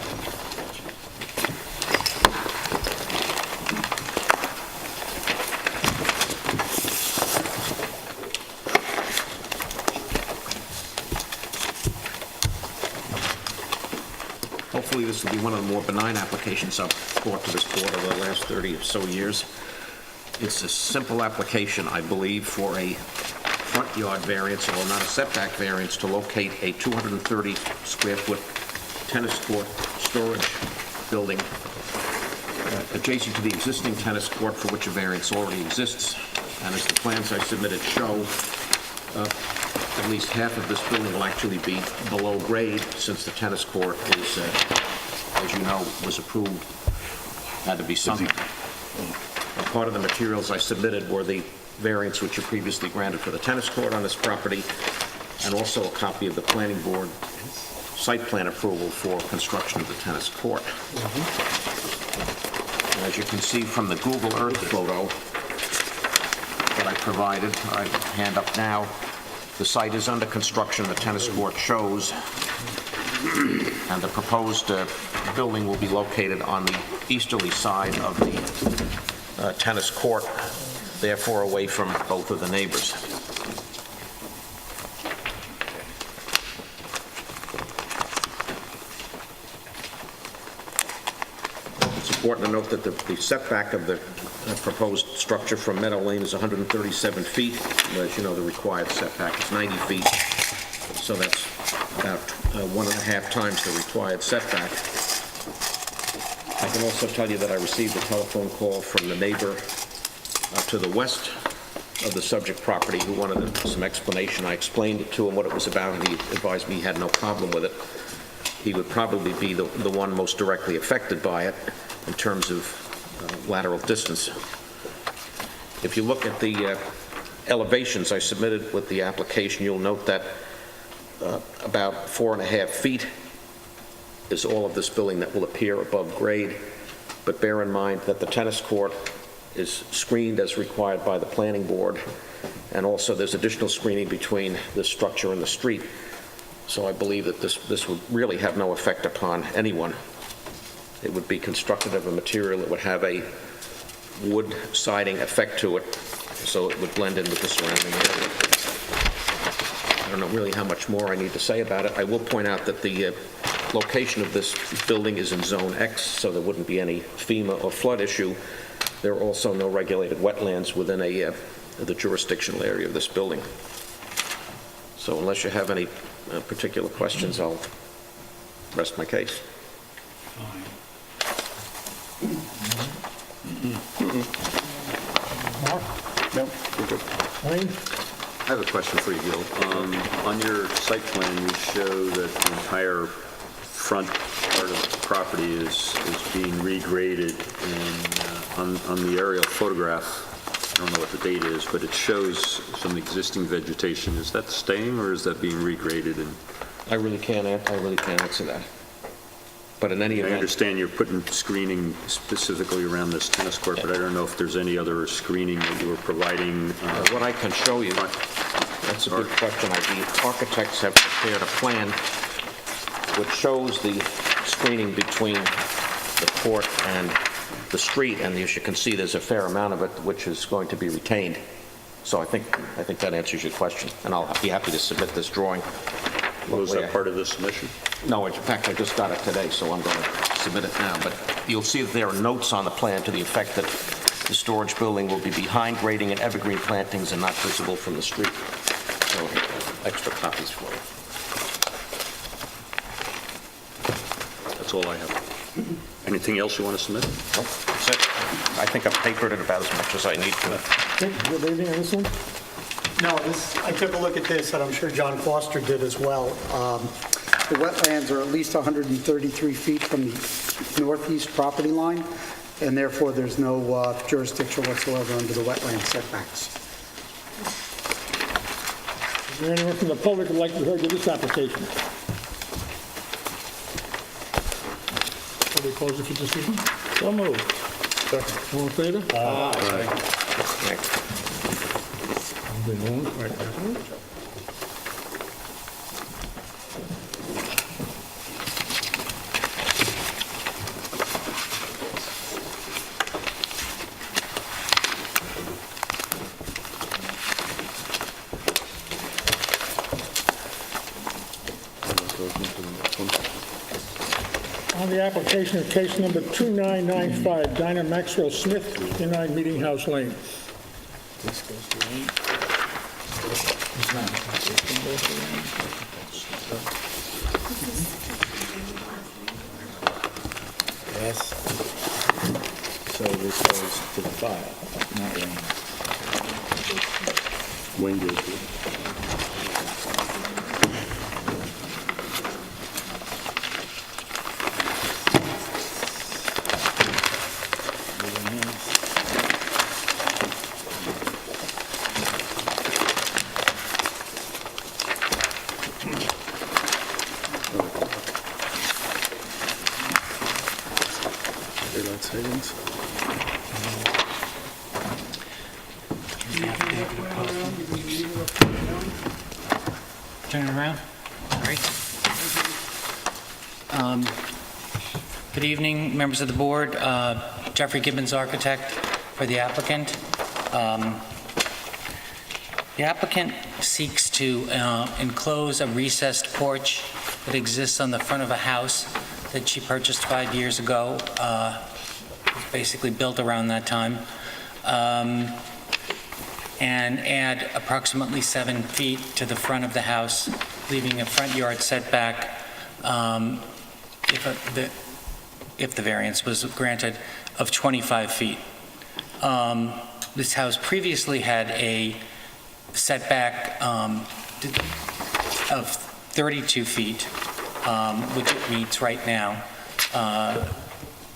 Hopefully this will be one of the more benign applications I've brought to this board over the last 30 or so years. It's a simple application, I believe, for a front yard variance, although not a setback variance, to locate a 230 square foot tennis court storage building adjacent to the existing tennis court for which a variance already exists. And as the plans I submitted show, at least half of this building will actually be below grade, since the tennis court is, as you know, was approved, had to be sunken. And part of the materials I submitted were the variance which you previously granted for the tennis court on this property, and also a copy of the planning board site plan approval for construction of the tennis court. And as you can see from the Google Earth photo that I provided, I hand up now, the site is under construction, the tennis court shows, and the proposed building will be located on the easterly side of the tennis court, therefore away from both of the neighbors. It's important to note that the setback of the proposed structure from Meadow Lane is 137 feet. As you know, the required setback is 90 feet, so that's about 1.5 times the required setback. I can also tell you that I received a telephone call from the neighbor to the west of the subject property who wanted some explanation. I explained it to him what it was about, and he advised me he had no problem with it. He would probably be the one most directly affected by it in terms of lateral distance. If you look at the elevations I submitted with the application, you'll note that about 4.5 feet is all of this building that will appear above grade. But bear in mind that the tennis court is screened as required by the planning board, and also there's additional screening between this structure and the street. So I believe that this would really have no effect upon anyone. It would be constructed of a material that would have a wood siding effect to it, so it would blend in with the surrounding area. I don't know really how much more I need to say about it. I will point out that the location of this building is in Zone X, so there wouldn't be any FEMA or flood issue. There are also no regulated wetlands within the jurisdictional area of this building. So unless you have any particular questions, I'll rest my case. Mark? No, we're good. Wayne? I have a question for you, Gil. On your site plan, you show that the entire front part of the property is being regraded, and on the aerial photograph, I don't know what the date is, but it shows some existing vegetation. Is that staying, or is that being regraded? And I really can't answer that. But in any I event, understand you're putting screening specifically around this tennis court, but I don't know if there's any other screening that you were providing. what I can show you, that's a good question. The architects have prepared a plan which shows the screening between the court and the street, and as you can see, there's a fair amount of it which is going to be retained. So I think that answers your question, and I'll be happy to submit this drawing. Was that part of the submission? No, in fact, I just got it today, so I'm going to submit it now. But you'll see that there are notes on the plan to the effect that the storage building will be behind grading and evergreen plantings and not visible from the street. So extra copies for you. That's all I have. Anything else you want to submit? Nope, that's it. I think I've papered it about as much as I need to. Okay, you have anything on this one? No, I took a look at this, and I'm sure John Foster did as well. The wetlands are at least 133 feet from the northeast property line, and therefore there's no jurisdiction whatsoever under the wetland setbacks. Is there anyone from the public who'd like to be heard to this application? Shall we close it for decision? So moved. All in favor? On the application of case number 2995, Dinah Maxwell Smith, 59 Meeting House Lane. Yes. So this goes to the file, not Wayne. Wayne goes to Turn it around. All right. Good evening, members of the board. Jeffrey Gibbons, architect for the applicant. The applicant seeks to enclose a recessed porch that exists on the front of a house that she purchased 5 years ago. It was basically built around that time. And add approximately 7 feet to the front of the house, leaving a front yard setback, if the variance was granted, of 25 feet. This house previously had a setback of 32 feet, which it meets right now.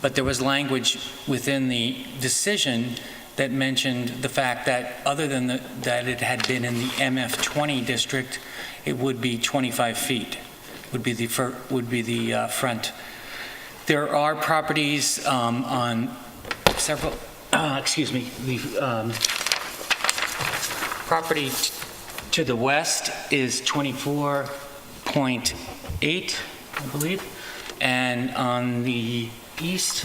But there was language within the decision that mentioned the fact that other than that it had been in the MF20 district, it would be 25 feet, would be the front. There are properties on several, the property to the west is 24.8, I believe, and on the east,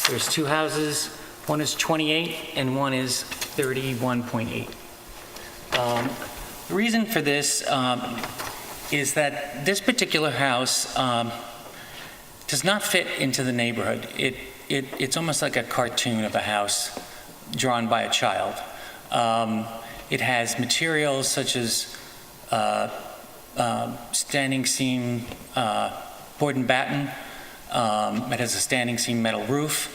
there's two houses. One is 28 and one is 31.8. The reason for this is that this particular house does not fit into the neighborhood. It's almost like a cartoon of a house drawn by a child. It has materials such as standing seam board and batten. It has a standing seam metal roof.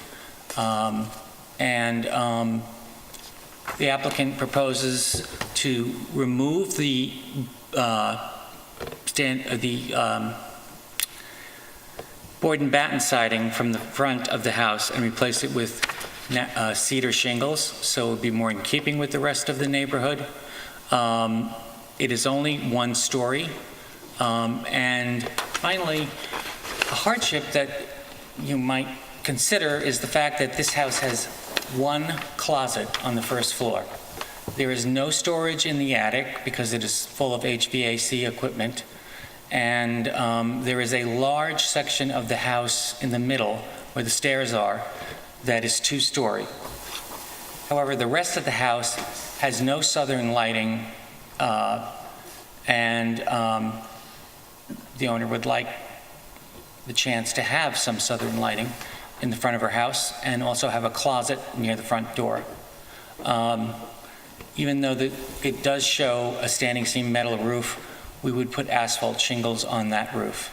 The applicant proposes to remove the board and batten siding from the front of the house and replace it with cedar shingles, so it would be more in keeping with the rest of the neighborhood. It is only 1 story. And finally, a hardship that you might consider is the fact that this house has 1 closet on the first floor. There is no storage in the attic because it is full of HVAC equipment. And there is a large section of the house in the middle where the stairs are that is 2-story. However, the rest of the house has no southern lighting, and the owner would like the chance to have some southern lighting in the front of her house and also have a closet near the front door. Even though it does show a standing seam metal roof, we would put asphalt shingles on that roof,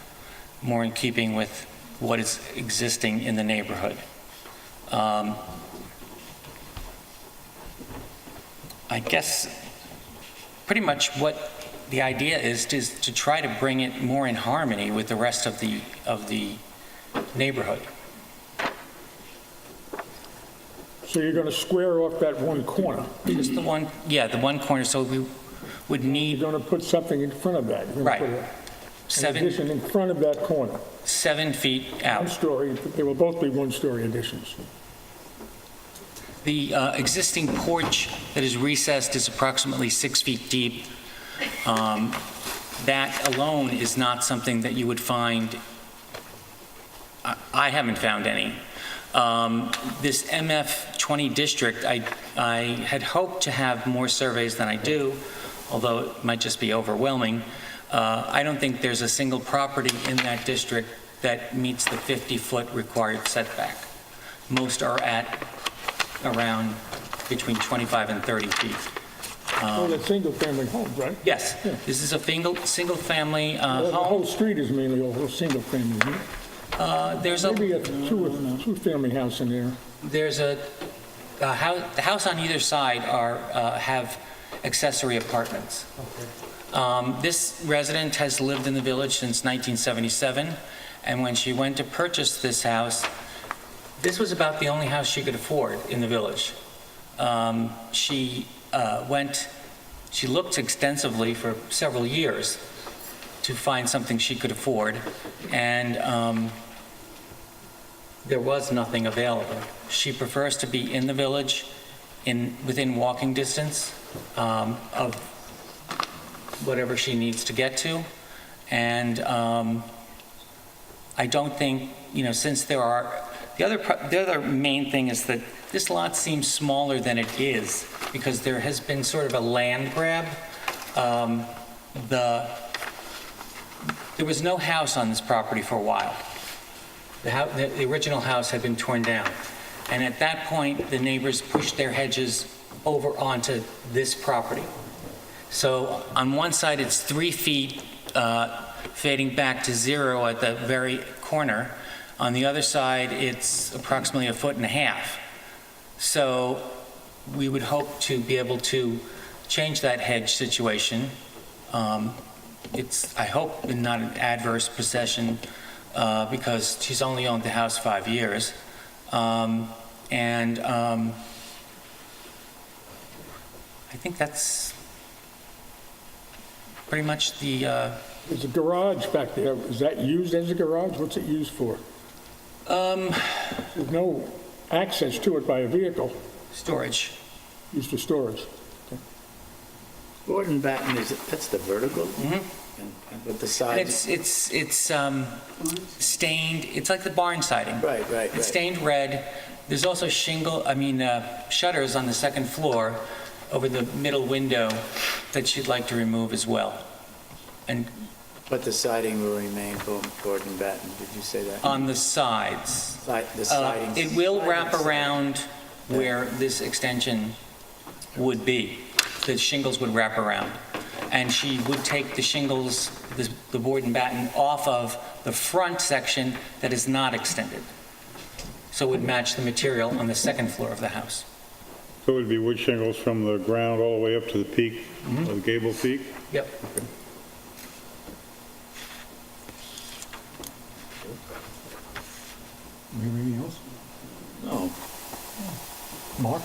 more in keeping with what is existing in the neighborhood. I guess pretty much what the idea is to try to bring it more in harmony with the rest of the neighborhood. So you're going to square off that 1 corner? Just the one, yeah, the 1 corner, so we would need... You're going to put something in front of that? Right. An addition in front of that corner? 7 feet out. 1 story, they will both be 1-story additions. The existing porch that is recessed is approximately 6 feet deep. That alone is not something that you would find. I haven't found any. This MF20 district, I had hoped to have more surveys than I do, although it might just be overwhelming. I don't think there's a single property in that district that meets the 50-foot required setback. Most are at around between 25 and 30 feet. That's single-family homes, right? Yes. Yeah. This is a single-family Well, the home. whole street is mainly all single-family, right? There's Maybe a two-family house in there. There's the house on either side have accessory apartments. This resident has lived in the village since 1977, and when she went to purchase this house, this was about the only house she could afford in the village. She looked extensively for several years to find something she could afford, and there was nothing available. She prefers to be in the village, within walking distance of whatever she needs to get to, and I don't think, since there are, the other main thing is that this lot seems smaller than it is because there has been sort of a land grab. There was no house on this property for a while. The original house had been torn down. And at that point, the neighbors pushed their hedges over onto this property. So on one side, it's 3 feet fading back to 0 at the very corner. On the other side, it's approximately 1.5 feet. So we would hope to be able to change that hedge situation. It's, I hope, not an adverse possession because she's only owned the house 5 years. I think that's pretty much the, There's a garage back there. Is that used as a garage? What's it used for? There's no access to it by a vehicle, storage. used for storage. Board and batten, that's the vertical? And with the sides? It's stained, it's like the barn siding. Right. It's stained red. There's also shutters on the second floor over the middle window that she'd like to remove as well. And But the siding will remain board and batten, did you say that? on the sides, The siding. it will wrap around where this extension would be. The shingles would wrap around. And she would take the shingles, the board and batten, off of the front section that is not extended. So it would match the material on the second floor of the house. So it would be wood shingles from the ground all the way up to the peak, the gable peak? Yep. Anything else? No. Mark?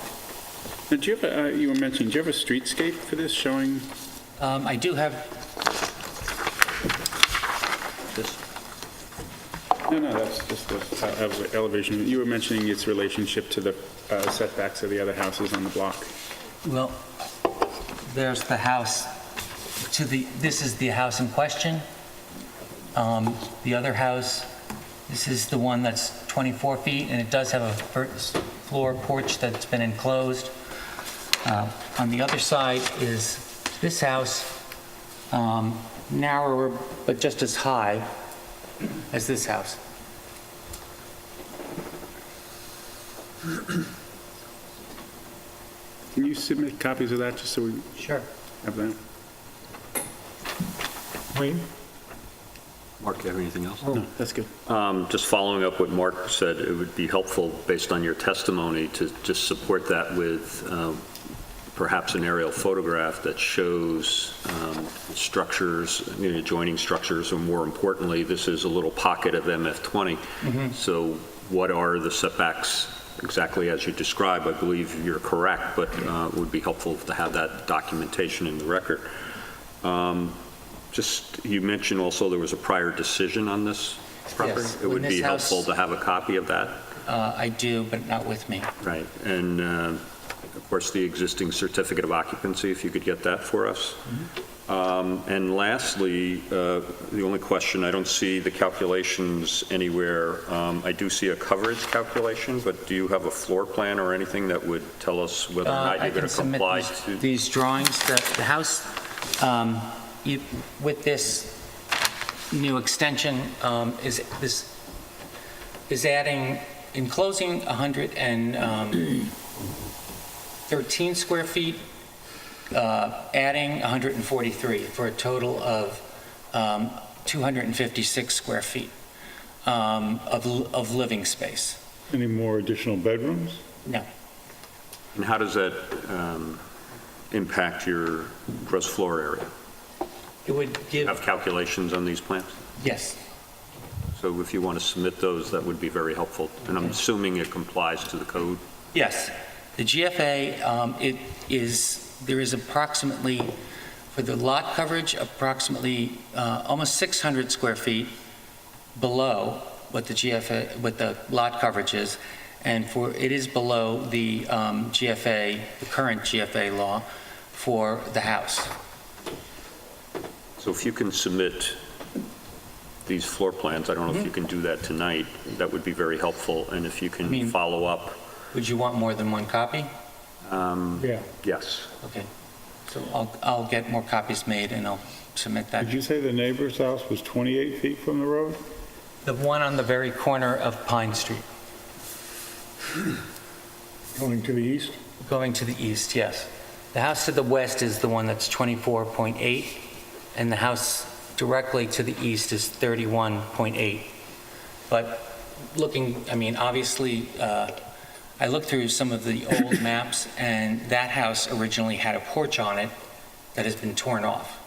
Did you have you were mentioning, do you have a streetscape for this showing? I do have, No, that's just the elevation. You were mentioning its relationship to the setbacks of the other houses on the block. well, there's the house this is the house in question. The other house, this is the one that's 24 feet, and it does have a first floor porch that's been enclosed. On the other side is this house, narrower, but just as high as this house. Can you submit copies of that just so we Sure. have that? Wayne? Mark, do you have anything else? No, that's good. Just following up what Mark said, it would be helpful, based on your testimony, to just support that with perhaps an aerial photograph that shows structures, adjoining structures, or more importantly, this is a little pocket of MF20. So what are the setbacks exactly as you described? I believe you're correct, but it would be helpful to have that documentation in the record. You mentioned also there was a prior decision on this property? Yes, It would when this be house- helpful to have a copy of that. I do, but not with me. Right, and of course, the existing certificate of occupancy, if you could get that for us. And lastly, the only question, I don't see the calculations anywhere. I do see a coverage calculation, but do you have a floor plan or anything that would tell us whether or not you're going to comply I can to? submit these drawings. The house, with this new extension, is adding, enclosing 113 square feet, adding 143, for a total of 256 square feet of living space. Any more additional bedrooms? No. And how does that impact your gross floor area? It would give, Have calculations on these plans? yes. So if you want to submit those, that would be very helpful. And I'm assuming it complies to the code? Yes. The GFA, there is approximately, for the lot coverage, approximately almost 600 square feet below what the GFA, what the lot coverage is, and it is below the GFA, the current GFA law for the house. So if you can submit these floor plans, I don't know if you can do that tonight, that would be very helpful. And if you can follow up. Would you want more than one copy? Yeah. Yes. Okay. So I'll get more copies made and I'll submit that. Did you say the neighbor's house was 28 feet from the road? The one on the very corner of Pine Street. Going to the east? Going to the east, yes. The house to the west is the one that's 24.8, and the house directly to the east is 31.8. But looking, obviously, I looked through some of the old maps, and that house originally had a porch on it that has been torn off.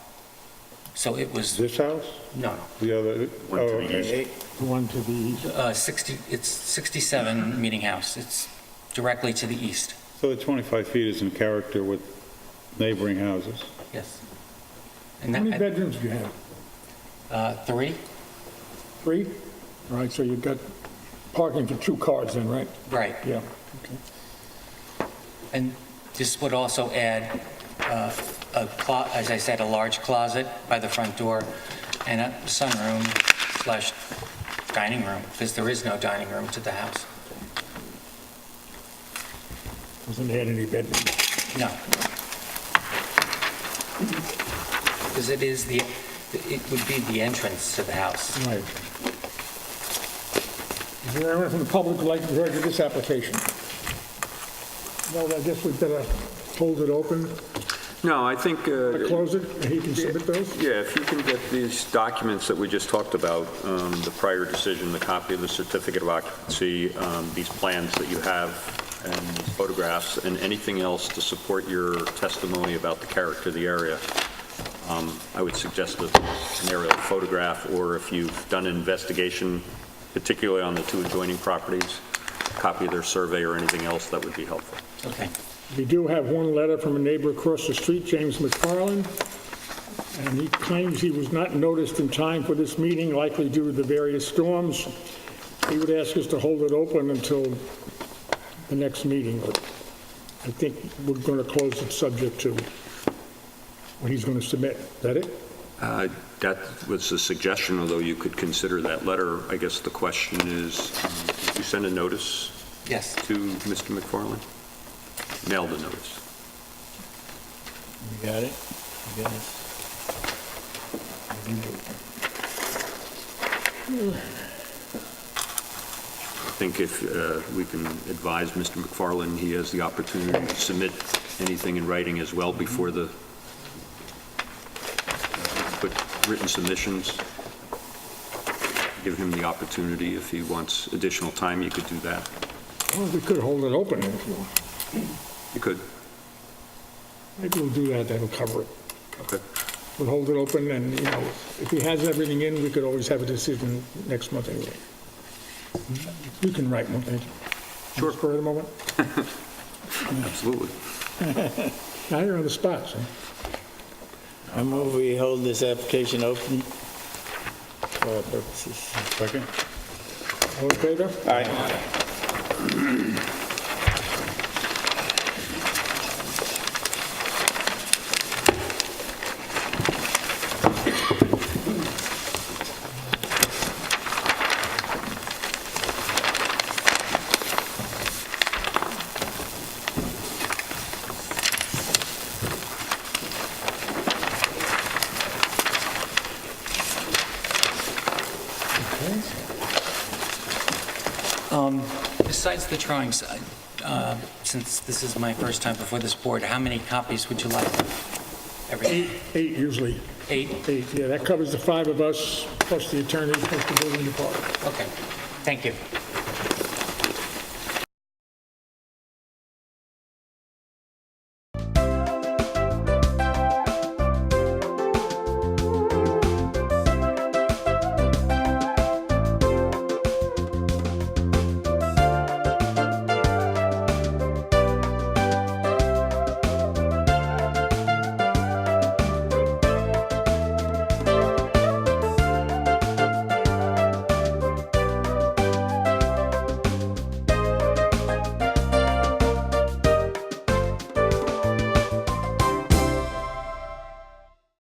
So it was, This house? no, The other? One to the okay. The one to the east? it's 67 Meeting House. It's directly to the east. So the 25 feet is in character with neighboring houses. Yes. How And many that, bedrooms do you have? 3? 3? All right, so you've got parking for 2 cars then, right? Right. Yeah, okay. And this would also add, as I said, a large closet by the front door and a sunroom / dining room, because there is no dining room to the house. Doesn't add any bedrooms. No. Because it would be the entrance to the house. Right. Is there anyone from the public who'd like to hear this application? No, I guess we'd better hold it open, No, I think... close it, and he can submit those? Yeah, if you can get these documents that we just talked about, the prior decision, the copy of the certificate of occupancy, these plans that you have, and these photographs, and anything else to support your testimony about the character of the area, I would suggest an aerial photograph, or if you've done an investigation, particularly on the 2 adjoining properties, a copy of their survey or anything else, that would be helpful. Okay. We do have one letter from a neighbor across the street, James McFarland, and he claims he was not noticed in time for this meeting, likely due to the various storms. He would ask us to hold it open until the next meeting, but I think we're going to close it subject to what he's going to submit. Is that it? That was a suggestion, although you could consider that letter. I guess the question is, did you send a notice Yes. to Mr. McFarland? Mailed a notice. You got it? You got it? I think if we can advise Mr. McFarland, he has the opportunity to submit anything in writing as well before the put written submissions. Give him the opportunity. If he wants additional time, you could do that. Well, we could hold it open if you want. You could. Maybe we'll do that, that'll cover it. Okay. We'll hold it open, and, you know, if he has everything in, we could always have a decision next month anyway. You can write one, thank you. Sure. For the moment. Absolutely. Now you're on the spot, so. I move we hold this application open for our purposes. Second? All in favor? Besides the drawings, since this is my first time before this board, how many copies would you like? Every 8 usually. 8? 8, yeah, that covers the 5 of us, plus the attorney, plus the building department. Okay, thank you.